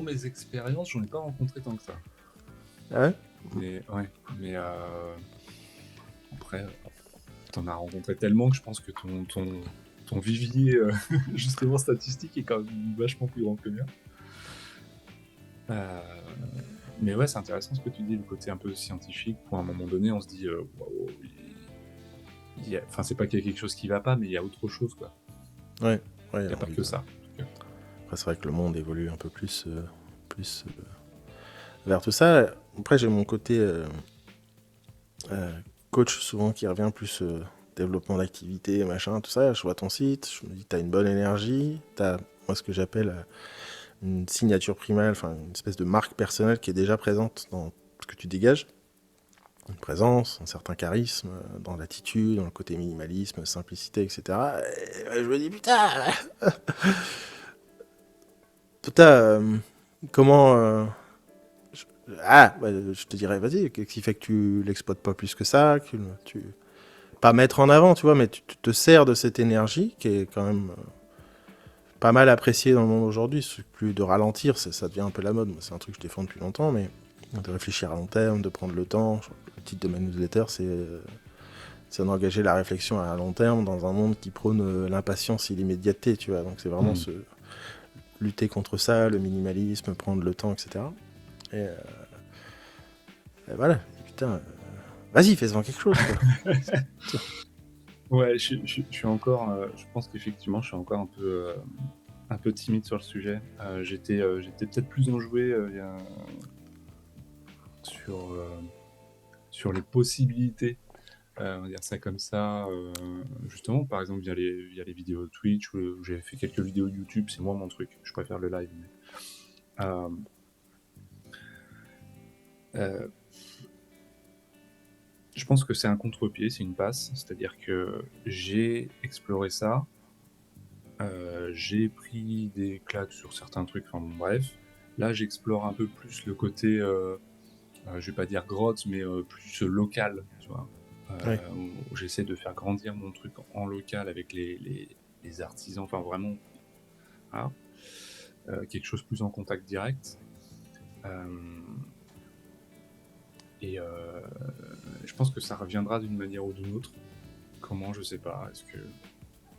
S1: mes expériences, j'en ai pas rencontré tant que ça.
S2: Ah ouais.
S1: Mais après, t'en as rencontré tellement que je pense que ton vivier, justement, statistique est quand même vachement plus grand que le mien. Mais ouais, c'est intéressant ce que tu dis, le côté un peu scientifique. Pour un moment donné, on se dit, waouh, c'est pas qu'il y a quelque chose qui va pas, mais il y a autre chose, quoi.
S2: Ouais,
S1: il n'y a pas que ça.
S2: Après, c'est vrai que le monde évolue un peu plus vers tout ça. Après, j'ai mon côté coach souvent qui revient plus développement d'activité, machin, tout ça. Je vois ton site, je me dis, t'as une bonne énergie, t'as, moi, ce que j'appelle une signature primale, enfin, une espèce de marque personnelle qui est déjà présente dans ce que tu dégages. Une présence, un certain charisme, dans l'attitude, dans le côté minimalisme, simplicité, etc. Et je me dis, putain comment... je te dirais, vas-y, qu'est-ce qui fait que tu l'exploites pas plus que ça, que tu... Pas mettre en avant, tu vois, mais tu te sers de cette énergie qui est quand même pas mal appréciée dans le monde aujourd'hui. C'est plus de ralentir, ça devient un peu la mode. Moi, c'est un truc que je défends depuis longtemps, mais de réfléchir à long terme, de prendre le temps. Le titre de ma newsletter, c'est d'engager la réflexion à long terme dans un monde qui prône l'impatience et l'immédiateté, tu vois. Donc c'est vraiment lutter contre ça, le minimalisme, prendre le temps, etc. Et voilà, putain, vas-y, fais-en quelque chose, quoi.
S1: Ouais, je suis encore, je pense qu'effectivement, je suis encore un peu timide sur le sujet. J'étais peut-être plus enjoué sur les possibilités, on va dire ça comme ça. Justement, par exemple, via les vidéos Twitch, où j'ai fait quelques vidéos YouTube, c'est moi mon truc. Je préfère le live. Mais, je pense que c'est un contre-pied, c'est une passe. C'est-à-dire que j'ai exploré ça. J'ai pris des claques sur certains trucs, enfin bon, bref. Là, j'explore un peu plus le côté, je vais pas dire grotte, mais plus local, tu vois.
S2: Ouais.
S1: Où j'essaie de faire grandir mon truc en local avec les artisans, enfin vraiment, voilà. Quelque chose plus en contact direct. Et je pense que ça reviendra d'une manière ou d'une autre. Comment, je sais pas. Est-ce que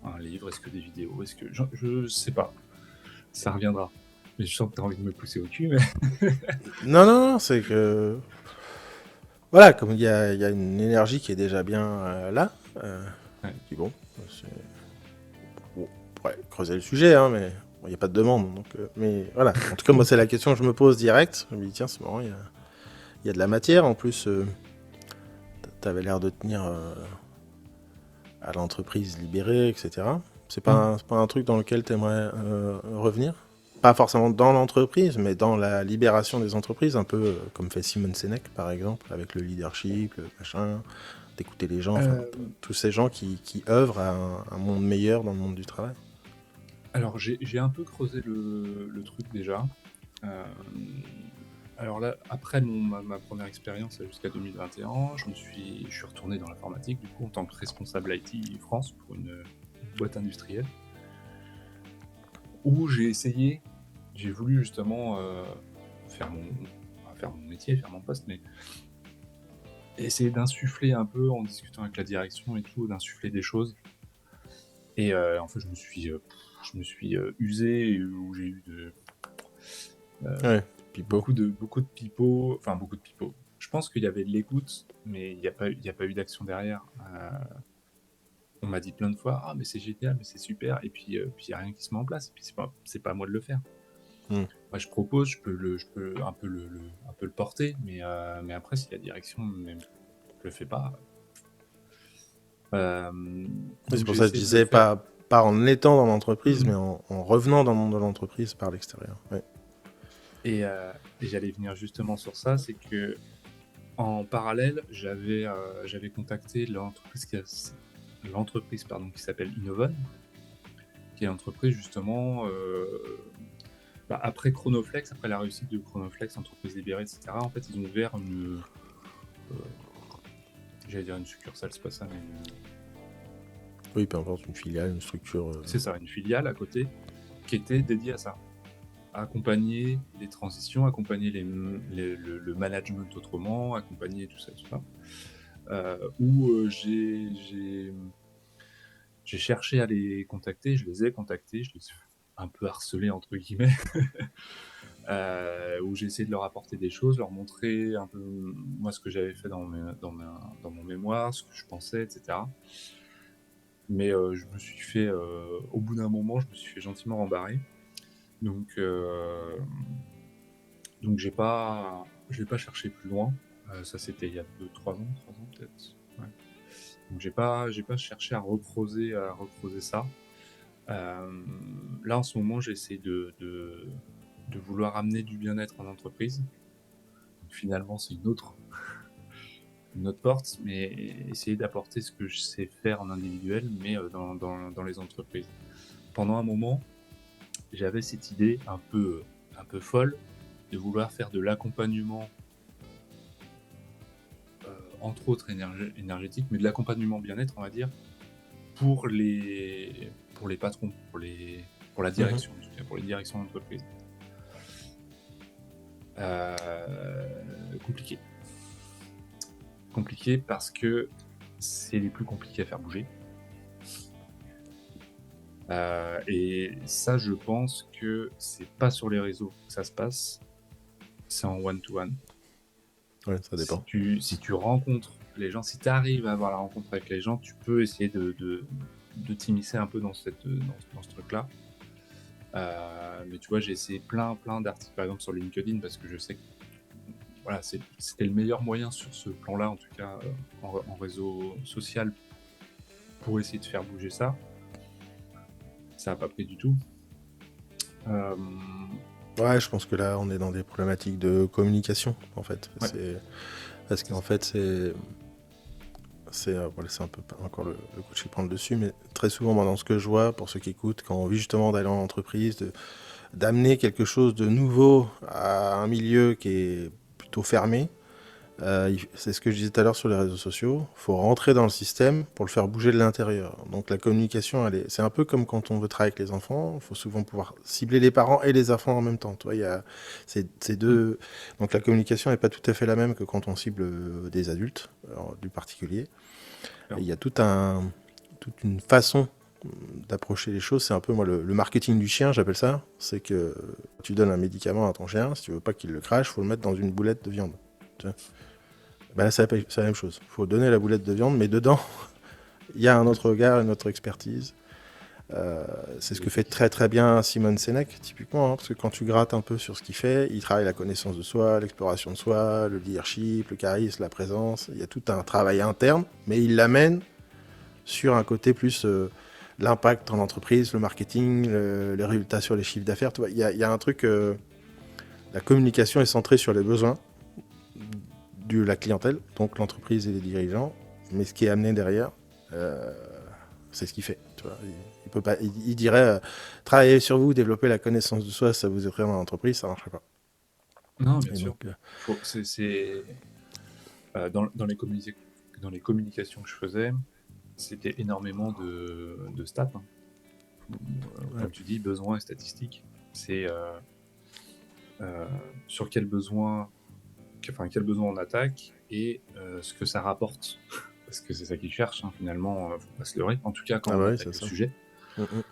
S1: un livre, est-ce que des vidéos, est-ce que je sais pas. Ça reviendra. Mais je sens que t'as envie de me pousser au cul, mais
S2: Non, c'est que... voilà, comme il y a une énergie qui est déjà bien là,
S1: Ouais.
S2: puis bon, c'est... Bon, on pourrait creuser le sujet, hein, mais il n'y a pas de demande. Donc, mais voilà, en tout cas, moi, c'est la question que je me pose direct. Je me dis, tiens, c'est marrant, il y a de la matière. En plus, tu avais l'air de tenir à l'entreprise libérée, etc.
S1: Mm.
S2: C'est pas un truc dans lequel tu aimerais revenir? Pas forcément dans l'entreprise, mais dans la libération des entreprises, un peu comme fait Simon Sinek, par exemple, avec le leadership, le machin, d'écouter les gens, enfin,
S1: Euh,
S2: tous ces gens qui œuvrent à un monde meilleur dans le monde du travail.
S1: alors, j'ai un peu creusé le truc déjà. Euh, alors là, après ma première expérience jusqu'à 2021, je suis retourné dans l'informatique, du coup, en tant que responsable IT France pour une boîte industrielle, où j'ai voulu justement faire faire mon métier, faire mon poste, mais essayer d'insuffler un peu en discutant avec la direction et tout, d'insuffler des choses. Et en fait, je me suis usé, où j'ai eu
S2: Ouais, pipeau.
S1: beaucoup de pipeaux, enfin beaucoup de pipeaux. Je pense qu'il y avait de l'écoute, mais il y a pas eu d'action derrière. On m'a dit plein de fois, ah mais c'est génial, mais c'est super, et puis il y a rien qui se met en place, et puis c'est pas à moi de le faire.
S2: Hmm.
S1: Moi je propose, je peux un peu un peu le porter, mais après si la direction ne le fait pas,
S2: C'est
S1: donc
S2: pour
S1: j'ai
S2: ça que je
S1: essayé de le
S2: disais,
S1: faire.
S2: pas en étant dans l'entreprise, mais en revenant dans le monde de l'entreprise par l'extérieur. Ouais.
S1: Et j'allais venir justement sur ça, c'est que en parallèle, j'avais contacté l'entreprise pardon, qui s'appelle Innovon, qui est l'entreprise justement après Chronoflex, après la réussite de Chronoflex, entreprise libérée, etc. En fait, ils ont ouvert euh, j'allais dire une succursale, c'est pas ça, mais
S2: Oui, peu importe, une filiale, une structure.
S1: c'est ça, une filiale à côté qui était dédiée à ça, à accompagner les transitions, accompagner le management autrement, accompagner tout ça, où j'ai cherché à les contacter, je les ai contactés, je les ai un peu harcelés entre guillemets, où j'ai essayé de leur apporter des choses, leur montrer un peu moi ce que j'avais fait dans mon mémoire, ce que je pensais, etc. Mais je me suis fait, au bout d'un moment, je me suis fait gentiment rembarrer. Donc, donc j'ai pas cherché plus loin. Ça c'était il y a 3 ans peut-être. Ouais. Donc j'ai pas cherché à recreuser ça. Là, en ce moment, j'essaie de vouloir amener du bien-être en entreprise. Donc, finalement, c'est une autre porte, mais essayer d'apporter ce que je sais faire en individuel, mais dans les entreprises. Pendant un moment, j'avais cette idée un peu folle de vouloir faire de l'accompagnement, entre autres énergétique, mais de l'accompagnement bien-être, on va dire, pour les patrons, pour la
S2: Mhm.
S1: direction, en tout cas, pour les directions d'entreprise. Compliqué. Compliqué parce que c'est les plus compliqués à faire bouger. Et ça, je pense que c'est pas sur les réseaux que ça se passe, c'est en one-to-one.
S2: Ouais, ça dépend.
S1: Si tu rencontres les gens, si tu arrives à avoir la rencontre avec les gens, tu peux essayer de t'immiscer un peu dans ce truc-là. Mais tu vois, j'ai essayé plein d'articles, par exemple sur LinkedIn, parce que je sais que voilà, c'était le meilleur moyen sur ce plan-là, en tout cas en réseau social, pour essayer de faire bouger ça. Ça n'a pas pris du tout. Euh,
S2: Ouais, je pense que là, on est dans des problématiques de communication, en fait.
S1: ouais,
S2: Parce qu'en fait, voilà, c'est un peu encore le coach qui prend le dessus, mais très souvent, moi, dans ce que je vois, pour ceux qui écoutent, quand on vit justement d'aller en entreprise, d'amener quelque chose de nouveau à un milieu qui est plutôt fermé, c'est ce que je disais tout à l'heure sur les réseaux sociaux, il faut rentrer dans le système pour le faire bouger de l'intérieur. Donc la communication, c'est un peu comme quand on veut travailler avec les enfants, il faut souvent pouvoir cibler les parents et les enfants en même temps. Tu vois, il y a ces deux... Donc la communication n'est pas tout à fait la même que quand on cible des adultes, du particulier. Et il y a toute une façon d'approcher les choses. C'est un peu moi le marketing du chien, j'appelle ça. C'est que tu donnes un médicament à ton chien, si tu veux pas qu'il le crache, faut le mettre dans une boulette de viande. Tu vois. Bah, c'est la même chose. Il faut donner la boulette de viande, mais dedans, il y a un autre regard, une autre expertise. C'est ce que fait très très bien Simon Sinek, typiquement, hein, parce que quand tu grattes un peu sur ce qu'il fait, il travaille la connaissance de soi, l'exploration de soi, le leadership, le charisme, la présence. Il y a tout un travail interne, mais il l'amène sur un côté plus l'impact dans l'entreprise, le marketing, les résultats sur les chiffres d'affaires. Il y a un truc, la communication est centrée sur les besoins de la clientèle, donc l'entreprise et les dirigeants, mais ce qui est amené derrière, c'est ce qu'il fait. Tu vois. Il peut pas, il dirait travailler sur vous, développer la connaissance de soi, ça vous aiderait dans l'entreprise, ça marcherait pas.
S1: Non, bien
S2: Et
S1: sûr.
S2: donc,
S1: Dans dans les communications que je faisais, c'était énormément de stats, hein.
S2: ouais.
S1: Comme tu dis, besoins et statistiques. C'est sur quel besoin on attaque et ce que ça rapporte. Parce que c'est ça qu'ils cherchent, hein, finalement, faut pas se leurrer. En tout cas, quand
S2: Ah
S1: on
S2: bah oui,
S1: attaque
S2: c'est
S1: le
S2: ça.
S1: sujet.
S2: Mm-mm.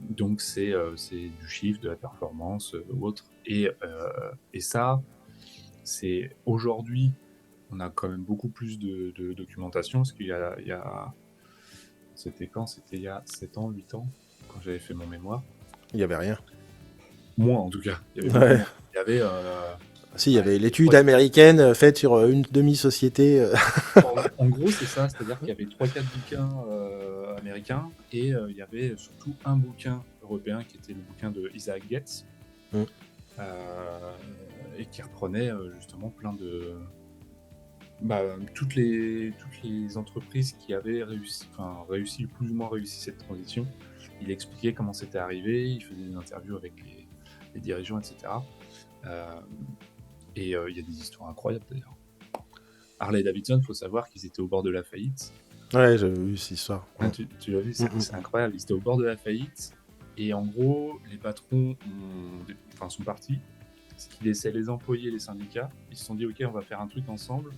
S1: Donc c'est du chiffre, de la performance ou autre. Et ça, c'est aujourd'hui, on a quand même beaucoup plus de documentation, parce il y a c'était quand? C'était il y a 7 ans, 8 ans, quand j'avais fait mon mémoire.
S2: Il y avait rien.
S1: Moins, en tout cas. Il y avait beaucoup
S2: Ouais.
S1: moins. Il y avait...
S2: Si, il y avait
S1: il y avait
S2: l'étude américaine faite sur une demi-société.
S1: En gros, c'est ça, c'est-à-dire qu'il y avait 3-4 bouquins américains, et il y avait surtout un bouquin européen qui était le bouquin de Isaac Getz,
S2: Mm.
S1: et qui reprenait justement plein de... toutes les entreprises qui avaient réussi plus ou moins réussi cette transition. Il expliquait comment c'était arrivé, il faisait des interviews avec les dirigeants, etc. Et il y a des histoires incroyables d'ailleurs. Harley-Davidson, il faut savoir qu'ils étaient au bord de la faillite.
S2: Ouais, j'avais vu cette histoire.
S1: Ah, tu l'as vu, c'est incroyable. Ils étaient au bord de la faillite, et en gros, les patrons sont partis. Ce qui laissait les employés et les syndicats. Ils se sont dit, ok, on va faire un truc ensemble.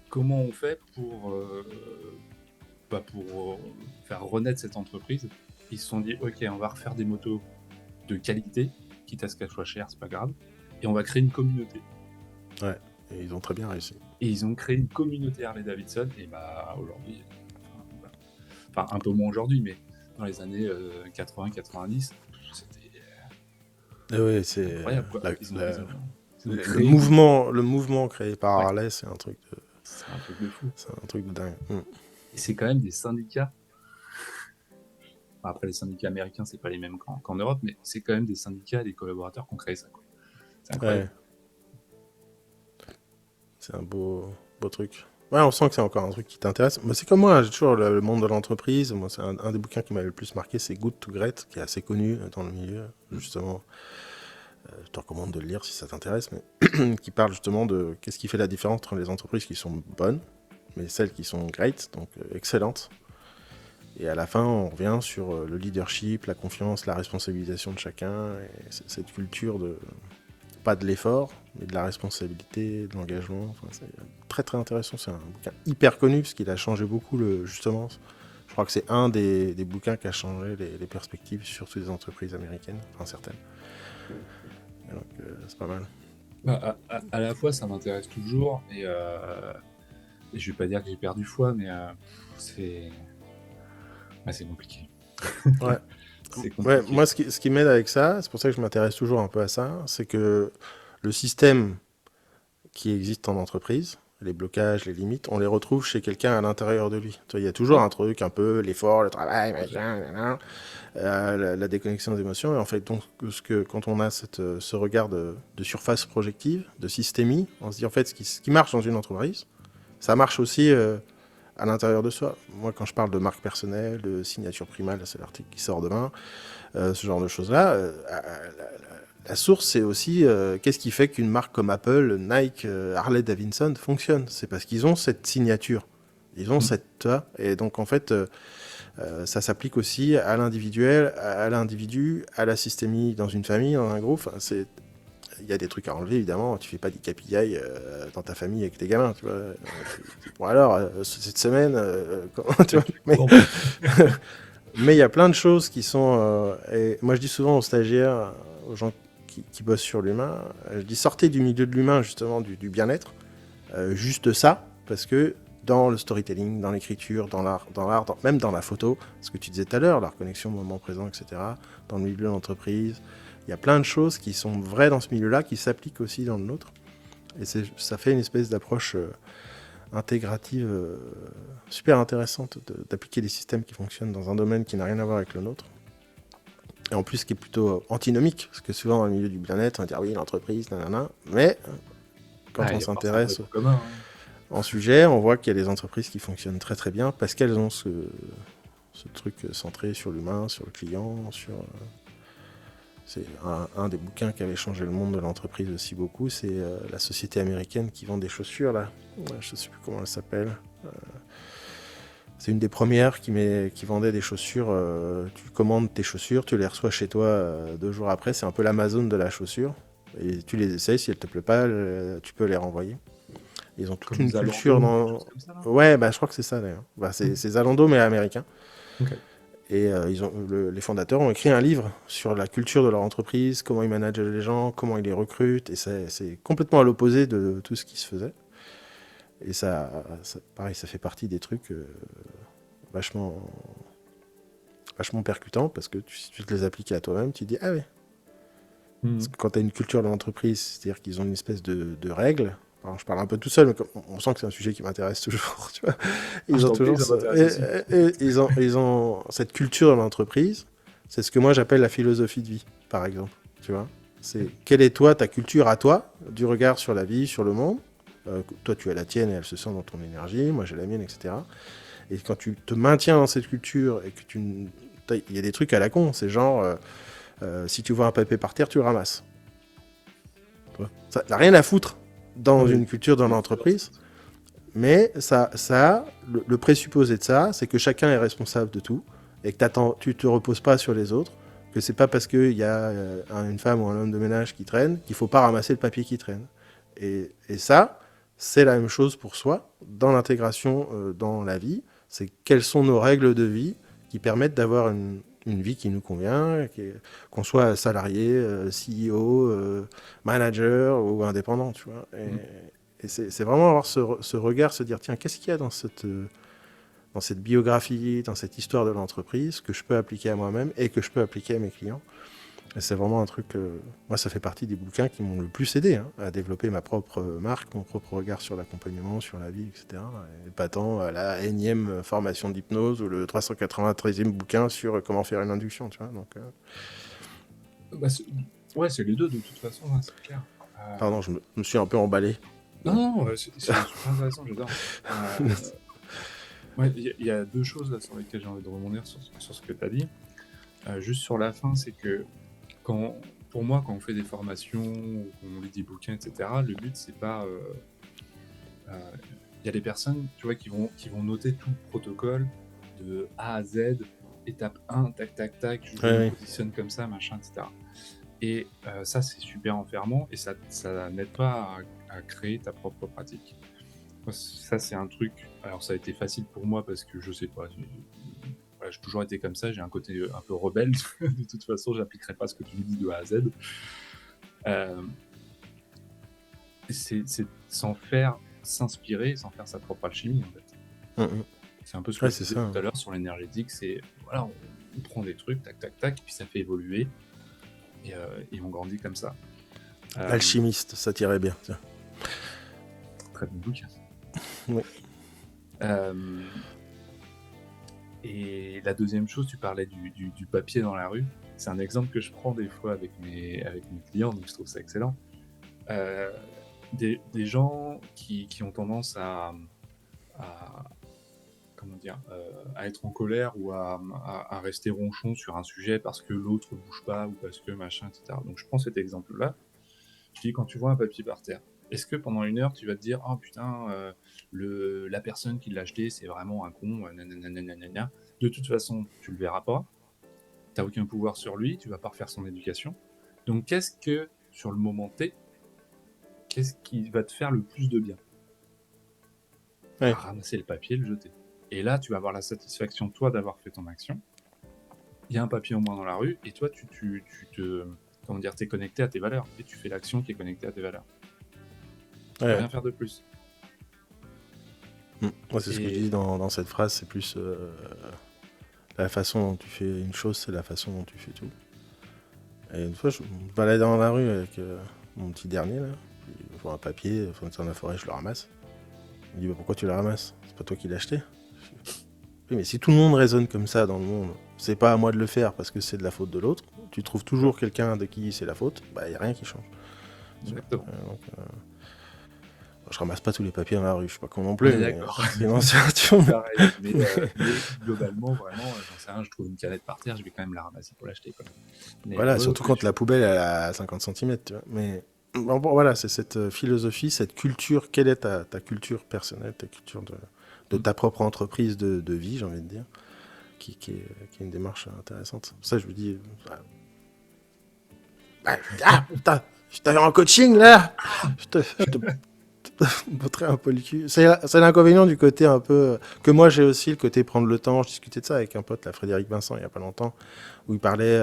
S1: Comment on fait pour faire renaître cette entreprise? Ils se sont dit, ok, on va refaire des motos de qualité, quitte à ce qu'elles soient chères, c'est pas grave, et on va créer une communauté.
S2: Ouais, et ils ont très bien réussi.
S1: Et ils ont créé une communauté Harley-Davidson, et aujourd'hui, un peu moins aujourd'hui, mais dans les années 80-90, c'était
S2: Ouais, c'est
S1: incroyable, quoi.
S2: le mouvement créé par Harley, c'est un truc
S1: de fou.
S2: C'est un truc de dingue.
S1: Et c'est quand même des syndicats. Après, les syndicats américains, c'est pas les mêmes qu'en Europe, mais c'est quand même des syndicats et des collaborateurs qui ont créé ça, quoi. C'est incroyable.
S2: Ouais. C'est un beau truc. Ouais, on sent que c'est encore un truc qui t'intéresse. Mais c'est comme moi, j'ai toujours le monde de l'entreprise. Moi, c'est un des bouquins qui m'avait le plus marqué, c'est Good to Great, qui est assez connu dans le milieu, justement. Je te recommande de le lire si ça t'intéresse, mais qui parle justement de qu'est-ce qui fait la différence entre les entreprises qui sont bonnes, mais celles qui sont great, donc excellentes. Et à la fin, on revient sur le leadership, la confiance, la responsabilisation de chacun, et cette culture de pas de l'effort, mais de la responsabilité, de l'engagement. Enfin, c'est très très intéressant. C'est un bouquin hyper connu parce qu'il a changé beaucoup justement. Je crois que c'est un des bouquins qui a changé les perspectives sur toutes les entreprises américaines, enfin certaines. Et donc c'est pas mal.
S1: À la fois, ça m'intéresse toujours, et je vais pas dire que j'ai perdu foi, mais c'est compliqué.
S2: Ouais.
S1: C'est compliqué.
S2: Ouais, moi, ce qui m'aide avec ça, c'est pour ça que je m'intéresse toujours un peu à ça, c'est que le système qui existe en entreprise, les blocages, les limites, on les retrouve chez quelqu'un à l'intérieur de lui. Il y a toujours un truc un peu l'effort, le travail, machin, la déconnexion des émotions. Et en fait, donc, quand on a ce regard de surface projective, de systémie, on se dit en fait ce qui marche dans une entreprise, ça marche aussi à l'intérieur de soi. Moi, quand je parle de marque personnelle, de signature primale, c'est l'article qui sort demain, ce genre de choses-là, la source, c'est aussi qu'est-ce qui fait qu'une marque comme Apple, Nike, Harley-Davidson fonctionne. C'est parce qu'ils ont cette signature. Ils ont cette... Et donc, en fait, ça s'applique aussi à l'individuel, à l'individu, à la systémie dans une famille, dans un groupe. Enfin, il y a des trucs à enlever, évidemment. Tu fais pas des KPI dans ta famille avec tes gamins, tu vois. Bon alors, cette semaine, tu vois, mais il y a plein de choses qui sont... et moi, je dis souvent aux stagiaires, aux gens qui bossent sur l'humain, je dis sortez du milieu de l'humain, justement, du bien-être, juste ça, parce que dans le storytelling, dans l'écriture, dans l'art, même dans la photo, ce que tu disais tout à l'heure, la reconnexion moment présent, etc., dans le milieu de l'entreprise, il y a plein de choses qui sont vraies dans ce milieu-là, qui s'appliquent aussi dans le nôtre. Et ça fait une espèce d'approche intégrative super intéressante d'appliquer des systèmes qui fonctionnent dans un domaine qui n'a rien à voir avec le nôtre. Et en plus, qui est plutôt antinomique, parce que souvent dans le milieu du bien-être, on va dire oui, l'entreprise, nanana, mais quand on s'intéresse en sujet, on voit qu'il y a des entreprises qui fonctionnent très très bien parce qu'elles ont ce truc centré sur l'humain, sur le client, c'est un des bouquins qui avait changé le monde de l'entreprise aussi beaucoup, c'est la société américaine qui vend des chaussures, là. Je ne sais plus comment elle s'appelle. C'est une des premières qui vendait des chaussures. Tu commandes tes chaussures, tu les reçois chez toi 2 jours après. C'est un peu l'Amazon de la chaussure. Et tu les essayes, si elles te plaisent pas, tu peux les renvoyer. Ils ont toute
S1: Comme
S2: une
S1: Zalando,
S2: culture dans...
S1: comme ça, là.
S2: Ouais, bah, je crois que c'est ça d'ailleurs. Bah, c'est Zalando mais américain.
S1: Okay.
S2: Et les fondateurs ont écrit un livre sur la culture de leur entreprise, comment ils managent les gens, comment ils les recrutent. Et c'est complètement à l'opposé de tout ce qui se faisait. Et pareil, ça fait partie des trucs vachement percutants parce que si tu te les appliques à toi-même, tu te dis ah ouais. Parce que quand tu as une culture de l'entreprise, c'est-à-dire qu'ils ont une espèce de règles. Alors, je parle un peu tout seul, mais on sent que c'est un sujet qui m'intéresse toujours. Tu vois, ils ont cette culture de l'entreprise. C'est ce que moi j'appelle la philosophie de vie, par exemple. Tu vois, c'est quelle est toi ta culture à toi, du regard sur la vie, sur le monde. Toi, tu as la tienne et elle se sent dans ton énergie. Moi, j'ai la mienne, etc. Et quand tu te maintiens dans cette culture et que il y a des trucs à la con, c'est genre si tu vois un papier par terre, tu le ramasses. Ça n'a rien à foutre dans une culture dans l'entreprise, mais le présupposé de ça, c'est que chacun est responsable de tout et que tu te reposes pas sur les autres, que c'est pas parce qu'il y a une femme ou un homme de ménage qui traîne qu'il faut pas ramasser le papier qui traîne. Et ça, c'est la même chose pour soi dans l'intégration dans la vie. C'est quelles sont nos règles de vie qui permettent d'avoir une vie qui nous convient, qu'on soit salarié, CEO, manager ou indépendant, tu vois. Et c'est vraiment avoir ce regard, se dire, tiens, qu'est-ce qu'il y a dans cette biographie, dans cette histoire de l'entreprise que je peux appliquer à moi-même et que je peux appliquer à mes clients. Et c'est vraiment un truc, moi ça fait partie des bouquins qui m'ont le plus aidé à développer ma propre marque, mon propre regard sur l'accompagnement, sur la vie, etc. Et pas tant la énième formation d'hypnose ou le 393e bouquin sur comment faire une induction, tu vois. Donc,
S1: ouais, c'est les deux de toute façon, hein, c'est clair.
S2: Pardon, je me suis un peu emballé.
S1: Non, c'est super intéressant, j'adore. Il y a 2 choses là sur lesquelles j'ai envie de rebondir sur ce que tu as dit. Juste sur la fin, c'est que pour moi, quand on fait des formations, ou qu'on lit des bouquins, etc., le but, c'est pas... y a des personnes, tu vois, qui vont noter tout le protocole de A à Z, étape 1, tac, tac, tac, je me positionne comme ça, machin, etc. Et ça, c'est super enfermant, et ça n'aide pas à créer ta propre pratique. Ça, c'est un truc... Alors, ça a été facile pour moi, parce que, je sais pas... J'ai toujours été comme ça, j'ai un côté un peu rebelle. De toute façon, j'appliquerai pas ce que tu me dis de A à Z. C'est sans faire s'inspirer, sans faire sa propre alchimie, en fait. C'est un peu ce que je disais tout à l'heure sur l'énergétique, c'est voilà, on prend des trucs, tac, tac, tac, puis ça fait évoluer, et on grandit comme ça.
S2: L'alchimiste, ça tirait bien. Tiens.
S1: Très bon bouquin.
S2: Oui.
S1: Et la deuxième chose, tu parlais du papier dans la rue. C'est un exemple que je prends des fois avec mes clients, donc je trouve ça excellent. Des gens qui ont tendance à comment dire, à être en colère ou à rester ronchon sur un sujet parce que l'autre ne bouge pas ou parce que machin, etc. Donc je prends cet exemple-là. Je dis, quand tu vois un papier par terre, est-ce que pendant 1 heure, tu vas te dire « Oh putain, la personne qui l'a acheté, c'est vraiment un con, nanana ». De toute façon, tu le verras pas. Tu n'as aucun pouvoir sur lui, tu vas pas refaire son éducation. Donc qu'est-ce que, sur le moment T, qu'est-ce qui va te faire le plus de bien ? Ramasser le papier, le jeter. Et là, tu vas avoir la satisfaction, toi, d'avoir fait ton action. Il y a un papier au moins dans la rue, et toi, tu te... Comment dire, t'es connecté à tes valeurs, et tu fais l'action qui est connectée à tes valeurs. Tu peux rien faire de plus.
S2: Moi, c'est ce que je
S1: Et
S2: dis dans cette phrase, c'est plus la façon dont tu fais une chose, c'est la façon dont tu fais tout. Et une fois, je me baladais dans la rue avec mon petit dernier, là. Puis, je vois un papier, dans la forêt, je le ramasse. Il me dit, bah, pourquoi tu le ramasses? C'est pas toi qui l'as acheté? Oui, mais si tout le monde raisonne comme ça dans le monde, c'est pas à moi de le faire parce que c'est de la faute de l'autre. Tu trouves toujours quelqu'un de qui c'est la faute, bah, y a rien qui change.
S1: exactement.
S2: Donc, je ramasse pas tous les papiers dans la rue, je suis pas con non
S1: On
S2: plus,
S1: est
S2: mais
S1: d'accord.
S2: sinon, c'est
S1: Pareil. Mais globalement, vraiment, j'en sais rien, je trouve une canette par terre, je vais quand même la ramasser pour l'acheter, quoi. Mais
S2: Voilà,
S1: ouais,
S2: surtout
S1: ouais,
S2: quand la poubelle elle a 50 cm, tu vois. Mais bon, voilà, c'est cette philosophie, cette culture. Quelle est ta culture personnelle, ta culture de ta propre entreprise de vie, j'ai envie de dire, qui est une démarche intéressante. Pour ça, je me dis. Ah, putain, je t'avais en coaching là. Je te montrais un peu le cul. C'est l'inconvénient du côté un peu. Que moi j'ai aussi, le côté prendre le temps. Je discutais de ça avec un pote, là, Frédéric Vincent, il y a pas longtemps, où il parlait.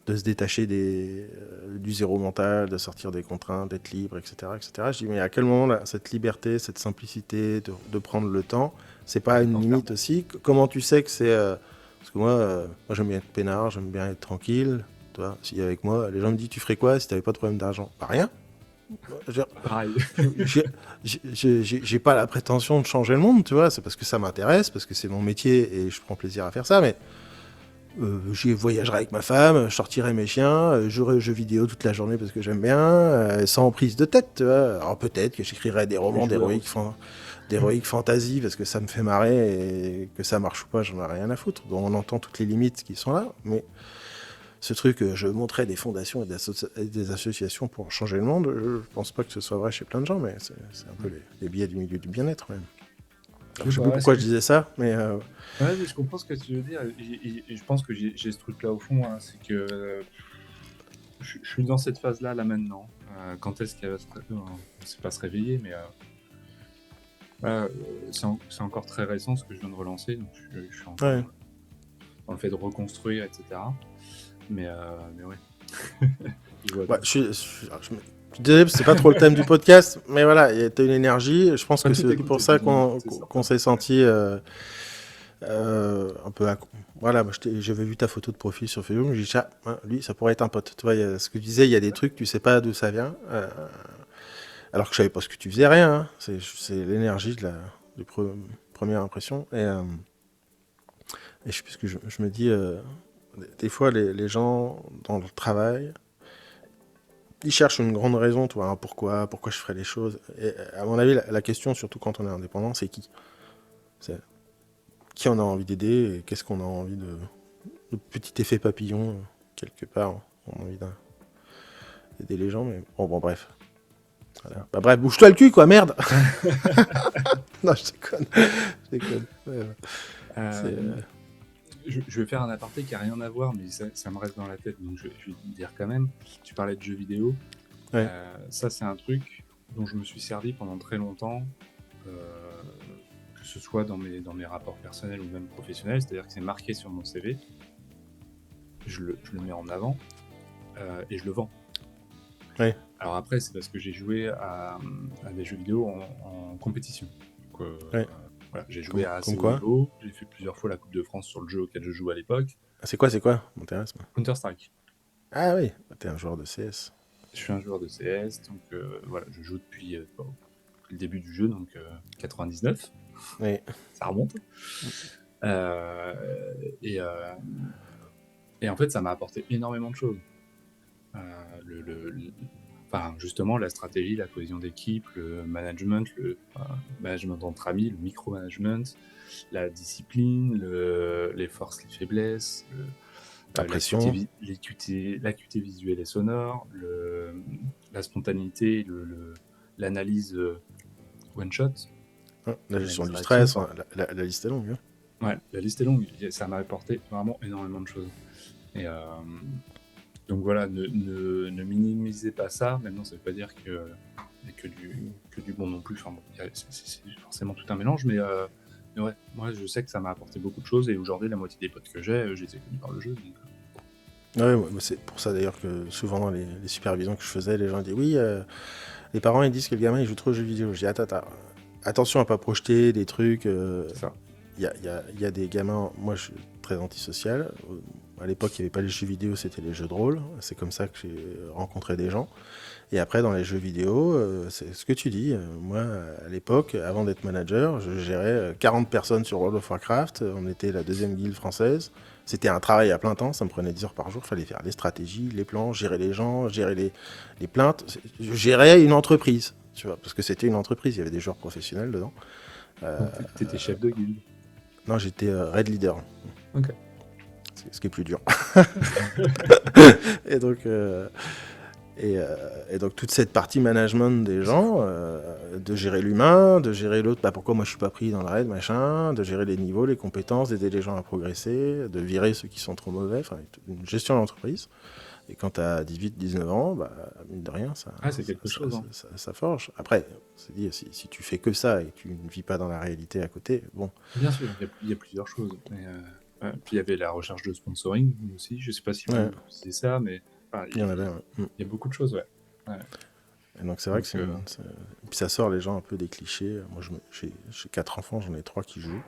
S2: De se détacher du zéro mental, de sortir des contraintes, d'être libre, etc., etc. Je dis, mais à quel moment là, cette liberté, cette simplicité de prendre le temps, c'est pas une limite aussi? Comment tu sais que c'est... parce que moi j'aime bien être peinard, j'aime bien être tranquille. Toi, si avec moi, les gens me disent, tu ferais quoi si t'avais pas de problème d'argent? Pas rien.
S1: pareil.
S2: J'ai pas la prétention de changer le monde, tu vois. C'est parce que ça m'intéresse, parce que c'est mon métier et je prends plaisir à faire ça, mais... je voyagerai avec ma femme, je sortirai mes chiens, je jouerai aux jeux vidéo toute la journée parce que j'aime bien, sans prise de tête, tu vois. Alors peut-être que j'écrirai des romans d'héroïque fantasy parce que ça me fait marrer et que ça marche ou pas, j'en ai rien à foutre. Donc on entend toutes les limites qui sont là, mais ce truc, je montrais des fondations et des associations pour changer le monde, je pense pas que ce soit vrai chez plein de gens, mais c'est un peu les biais du milieu du bien-être même. Je sais plus pourquoi je disais ça, mais...
S1: Ouais, mais je comprends ce que tu veux dire. Et je pense que j'ai ce truc-là au fond, hein, c'est que je suis dans cette phase-là, là, maintenant. Quand est-ce qu'elle va c'est pas se réveiller, mais c'est encore très récent ce que je viens de relancer, donc je suis encore
S2: Ouais.
S1: dans le fait de reconstruire, etc. Mais ouais.
S2: Ouais, désolé, c'est pas trop le thème du podcast, mais voilà, il y a une énergie. Je pense que c'est pour ça qu'on s'est senti un peu. Voilà, moi, j'avais vu ta photo de profil sur Facebook, j'ai dit, ah, lui, ça pourrait être un pote. Tu vois, ce que tu disais, il y a des trucs, tu sais pas d'où ça vient. Alors que je savais pas ce que tu faisais, rien. Hein. C'est l'énergie de première impression. Et je sais plus ce que je me dis, des fois, les gens dans le travail. Ils cherchent une grande raison, tu vois, pourquoi je ferais les choses. Et à mon avis, la question, surtout quand on est indépendant, c'est qui? C'est qui on a envie d'aider et qu'est-ce qu'on a envie de petit effet papillon, quelque part. On a envie d'aider les gens, mais bon, bref. Voilà. Bah, bref, bouge-toi le cul, quoi, merde. Non, je déconne. Ouais.
S1: Je vais faire un aparté qui n'a rien à voir, mais ça me reste dans la tête, donc je vais te dire quand même. Tu parlais de jeux vidéo.
S2: Ouais.
S1: Ça, c'est un truc dont je me suis servi pendant très longtemps, que ce soit dans mes rapports personnels ou même professionnels, c'est-à-dire que c'est marqué sur mon CV, je le mets en avant et je le vends.
S2: Ouais.
S1: Alors après, c'est parce que j'ai joué à des jeux vidéo en compétition. Donc,
S2: ouais.
S1: Voilà, j'ai joué à assez
S2: haut
S1: niveau, j'ai fait plusieurs fois la Coupe de France sur le jeu auquel je jouais à l'époque.
S2: C'est quoi m'intéresse.
S1: Counter-Strike.
S2: Ah oui, t'es un joueur de CS.
S1: Je suis un joueur de CS, donc voilà, je joue depuis le début du jeu, donc 99.
S2: Oui.
S1: Ça remonte. Et en fait, ça m'a apporté énormément de choses. Enfin, justement, la stratégie, la cohésion d'équipe, le management management entre amis, le micromanagement, la discipline, les forces, les faiblesses,
S2: la pression,
S1: l'acuité visuelle et sonore, la spontanéité, l'analyse one shot.
S2: La gestion du stress, la liste est longue.
S1: Hein. Ouais, la liste est longue. Ça m'a apporté vraiment énormément de choses. Et donc voilà, ne minimisez pas ça. Maintenant, ça ne veut pas dire qu'il n'y a que du bon non plus. Enfin, bon, c'est forcément tout un mélange, mais ouais, moi je sais que ça m'a apporté beaucoup de choses et aujourd'hui, la moitié des potes que j'ai, je les ai connus par le jeu. Donc...
S2: Ouais, c'est pour ça d'ailleurs que souvent dans les supervisions que je faisais, les gens disent oui, les parents ils disent que le gamin il joue trop aux jeux vidéo. Je dis attends, attention à pas projeter des trucs.
S1: C'est ça.
S2: Il y a des gamins, moi je suis très antisocial. À l'époque, il n'y avait pas les jeux vidéo, c'était les jeux de rôle. C'est comme ça que j'ai rencontré des gens. Et après, dans les jeux vidéo, c'est ce que tu dis. Moi, à l'époque, avant d'être manager, je gérais 40 personnes sur World of Warcraft. On était la deuxième guilde française. C'était un travail à plein temps, ça me prenait 10 heures par jour. Il fallait faire les stratégies, les plans, gérer les gens, gérer les plaintes. Je gérais une entreprise, tu vois, parce que c'était une entreprise, il y avait des joueurs professionnels dedans.
S1: Donc, t'étais chef de guilde.
S2: Non, j'étais raid leader.
S1: Ok.
S2: Ce qui est plus dur. Et donc, et donc toute cette partie management des gens, de gérer l'humain, de gérer l'autre, bah pourquoi moi je suis pas pris dans le raid, machin, de gérer les niveaux, les compétences, d'aider les gens à progresser, de virer ceux qui sont trop mauvais, enfin une gestion d'entreprise. Et quand tu as 18-19 ans, bah, mine de rien,
S1: C'est quelque chose. Hein.
S2: Ça forge. Après, c'est dit, si tu fais que ça et que tu ne vis pas dans la réalité à côté, bon.
S1: Bien sûr, il y a plusieurs choses. Mais, puis il y avait la recherche de sponsoring aussi. Je sais pas si vous faisiez ça, mais
S2: il y en avait.
S1: Il y a beaucoup de choses, ouais.
S2: Et donc c'est vrai que puis ça sort les gens un peu des clichés. Moi, j'ai 4 enfants, j'en ai 3 qui jouent.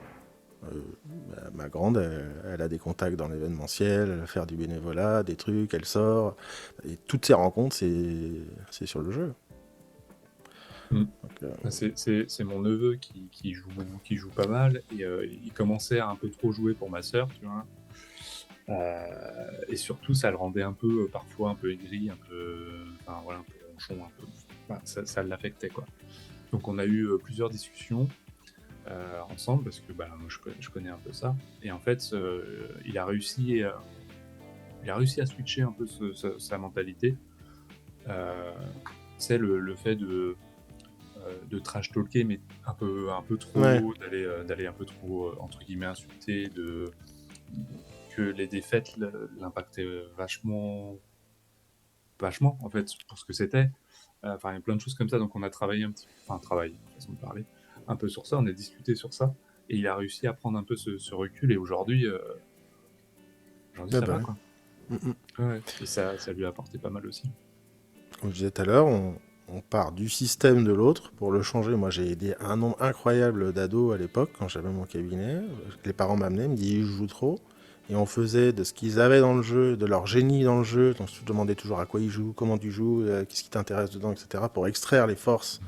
S2: Ma grande, elle a des contacts dans l'événementiel, elle va faire du bénévolat, des trucs, elle sort. Et toutes ces rencontres, c'est sur le jeu.
S1: Donc, c'est mon neveu qui joue pas mal. Et il commençait à un peu trop jouer pour ma sœur, tu vois. Et surtout, ça le rendait un peu, parfois un peu aigri, un peu ronchon, un peu. Ça l'affectait, quoi. Donc on a eu plusieurs discussions ensemble, parce que moi, je connais un peu ça. Et en fait, il a réussi à switcher un peu sa mentalité. C'est le fait de trash talker, mais un peu trop, d'aller un peu trop, entre guillemets, insulter, que les défaites l'impactaient vachement, en fait, pour ce que c'était. Il y a plein de choses comme ça, donc on a travaillé façon de parler, un peu sur ça, on a discuté sur ça, et il a réussi à prendre un peu ce recul, et aujourd'hui, ça va, quoi. Ouais. Et ça lui a apporté pas mal aussi.
S2: Comme je disais tout à l'heure, on part du système de l'autre pour le changer. Moi, j'ai aidé un nombre incroyable d'ados à l'époque, quand j'avais mon cabinet. Les parents m'amenaient, me disaient, ils jouent trop. Et on faisait de ce qu'ils avaient dans le jeu, de leur génie dans le jeu. Donc, je demandais toujours à quoi ils jouent, comment tu joues, qu'est-ce qui t'intéresse dedans, etc. pour extraire les forces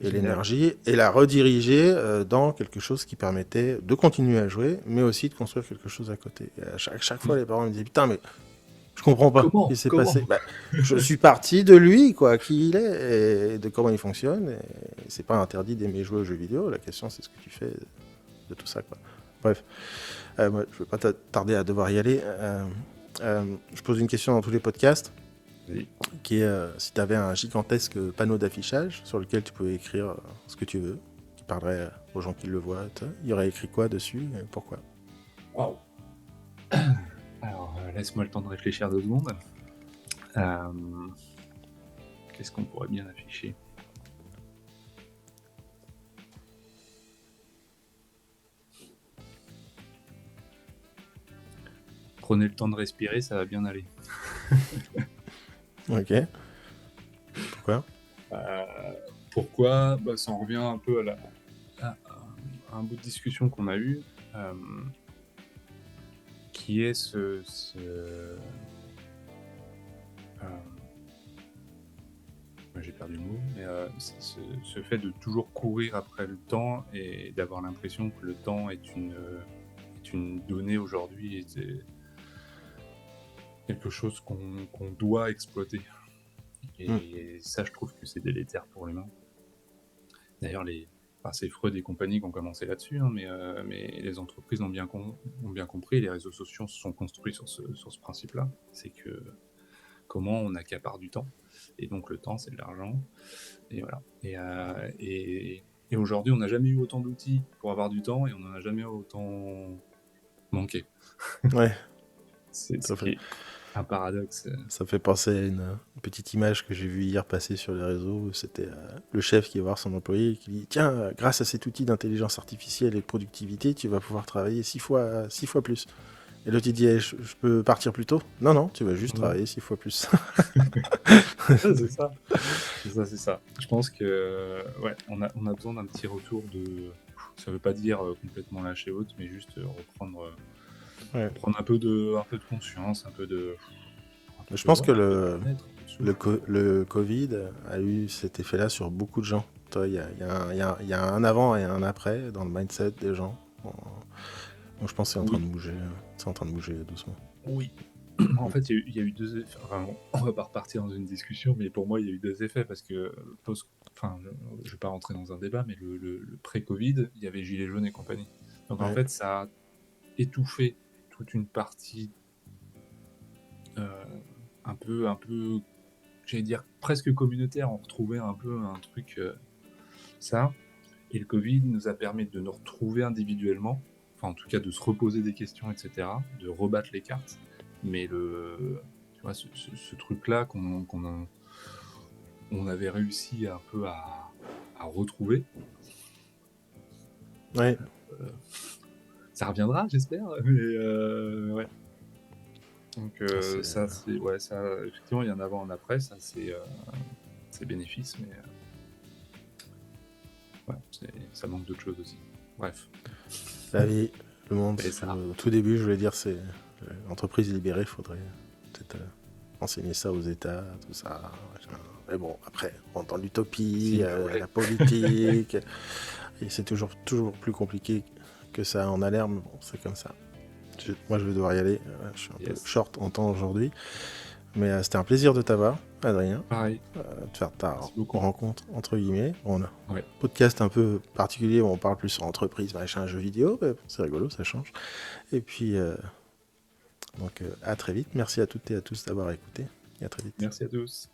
S2: et l'énergie et la rediriger dans quelque chose qui permettait de continuer à jouer, mais aussi de construire quelque chose à côté. Et à chaque fois, les parents me disaient, putain, mais je comprends pas ce qui s'est passé. Je suis parti de lui, quoi, qui il est et de comment il fonctionne. Et c'est pas interdit d'aimer jouer aux jeux vidéo. La question, c'est ce que tu fais de tout ça, quoi. Bref, moi, je vais pas tarder à devoir y aller. Je pose une question dans tous les podcasts, qui est si tu avais un gigantesque panneau d'affichage sur lequel tu pouvais écrire ce que tu veux, qui parlerait aux gens qui le voient, il y aurait écrit quoi dessus et pourquoi?
S1: Wow. Alors, laisse-moi le temps de réfléchir 2 secondes. Qu'est-ce qu'on pourrait bien afficher? Prenez le temps de respirer, ça va bien aller.
S2: Ok. Pourquoi?
S1: Pourquoi? Ça en revient un peu à un bout de discussion qu'on a eu, qui est j'ai perdu le mot, mais ce fait de toujours courir après le temps et d'avoir l'impression que le temps est une donnée aujourd'hui, et c'est quelque chose qu'on doit exploiter. Et ça, je trouve que c'est délétère pour l'humain. D'ailleurs, c'est Freud et compagnie qui ont commencé là-dessus, hein, mais les entreprises ont bien compris, les réseaux sociaux se sont construits sur ce principe-là. C'est que comment on accapare du temps, et donc le temps, c'est de l'argent, et voilà. Et aujourd'hui, on n'a jamais eu autant d'outils pour avoir du temps, et on n'en a jamais autant manqué.
S2: Ouais.
S1: C'est un paradoxe.
S2: Ça me fait penser à une petite image que j'ai vue hier passer sur les réseaux. C'était le chef qui va voir son employé et qui dit, tiens, grâce à cet outil d'intelligence artificielle et de productivité, tu vas pouvoir travailler 6 fois plus. Et l'autre, il dit, eh, je peux partir plus tôt? Non, non, tu vas juste
S1: Non.
S2: travailler 6 fois plus.
S1: Ouais, c'est ça. C'est ça, c'est ça. Je pense que ouais, on a besoin d'un petit retour de. Ça veut pas dire complètement lâcher haute, mais juste
S2: Ouais.
S1: reprendre un peu de conscience, un peu
S2: Je
S1: de,
S2: pense
S1: ouais,
S2: que
S1: un peu de bien-être, un peu de souffle.
S2: le Covid a eu cet effet-là sur beaucoup de gens. Toi, il y a un avant et un après dans le mindset des gens. Donc je pense que c'est en train
S1: Oui,
S2: de bouger. C'est en train de bouger doucement.
S1: oui. En fait, il y a eu deux effets. Enfin, on va pas repartir dans une discussion, mais pour moi, il y a eu deux effets parce que enfin, je vais pas rentrer dans un débat, mais le pré-Covid, il y avait Gilets jaunes et compagnie. Donc en
S2: Ouais.
S1: fait, ça a étouffé toute une partie euh, un peu, j'allais dire presque communautaire. On retrouvait un peu un truc, ça. Et le Covid nous a permis de nous retrouver individuellement, enfin en tout cas de se reposer des questions, etc., de rebattre les cartes. Mais tu vois, ce truc-là on avait réussi un peu à retrouver,
S2: Ouais.
S1: ça reviendra, j'espère. Mais ouais. Donc
S2: Ah, c'est
S1: ça, c'est ouais, ça effectivement, il y a un avant, un après, ça c'est bénéfice, mais ouais, ça manque d'autres choses aussi. Bref,
S2: la vie, le monde.
S1: et ça.
S2: Au tout début, je voulais dire, c'est l'entreprise libérée. Il faudrait peut-être enseigner ça aux États, tout ça. Machin. Mais bon, après, dans l'utopie,
S1: Si, ouais.
S2: la politique, et c'est toujours plus compliqué que ça en a l'air, mais bon, c'est comme ça. Moi, je vais devoir y aller. Je suis un peu
S1: Yes.
S2: short en temps aujourd'hui. Mais c'était un plaisir de t'avoir, Adrien,
S1: Pareil.
S2: de faire ta
S1: Merci beaucoup.
S2: rencontre, entre guillemets. On a un
S1: Ouais.
S2: podcast un peu particulier où on parle plus sur entreprise, machin, jeux vidéo. Mais bon, c'est rigolo, ça change. Et puis, donc, à très vite. Merci à toutes et à tous d'avoir écouté. Et à très vite.
S1: Merci à tous.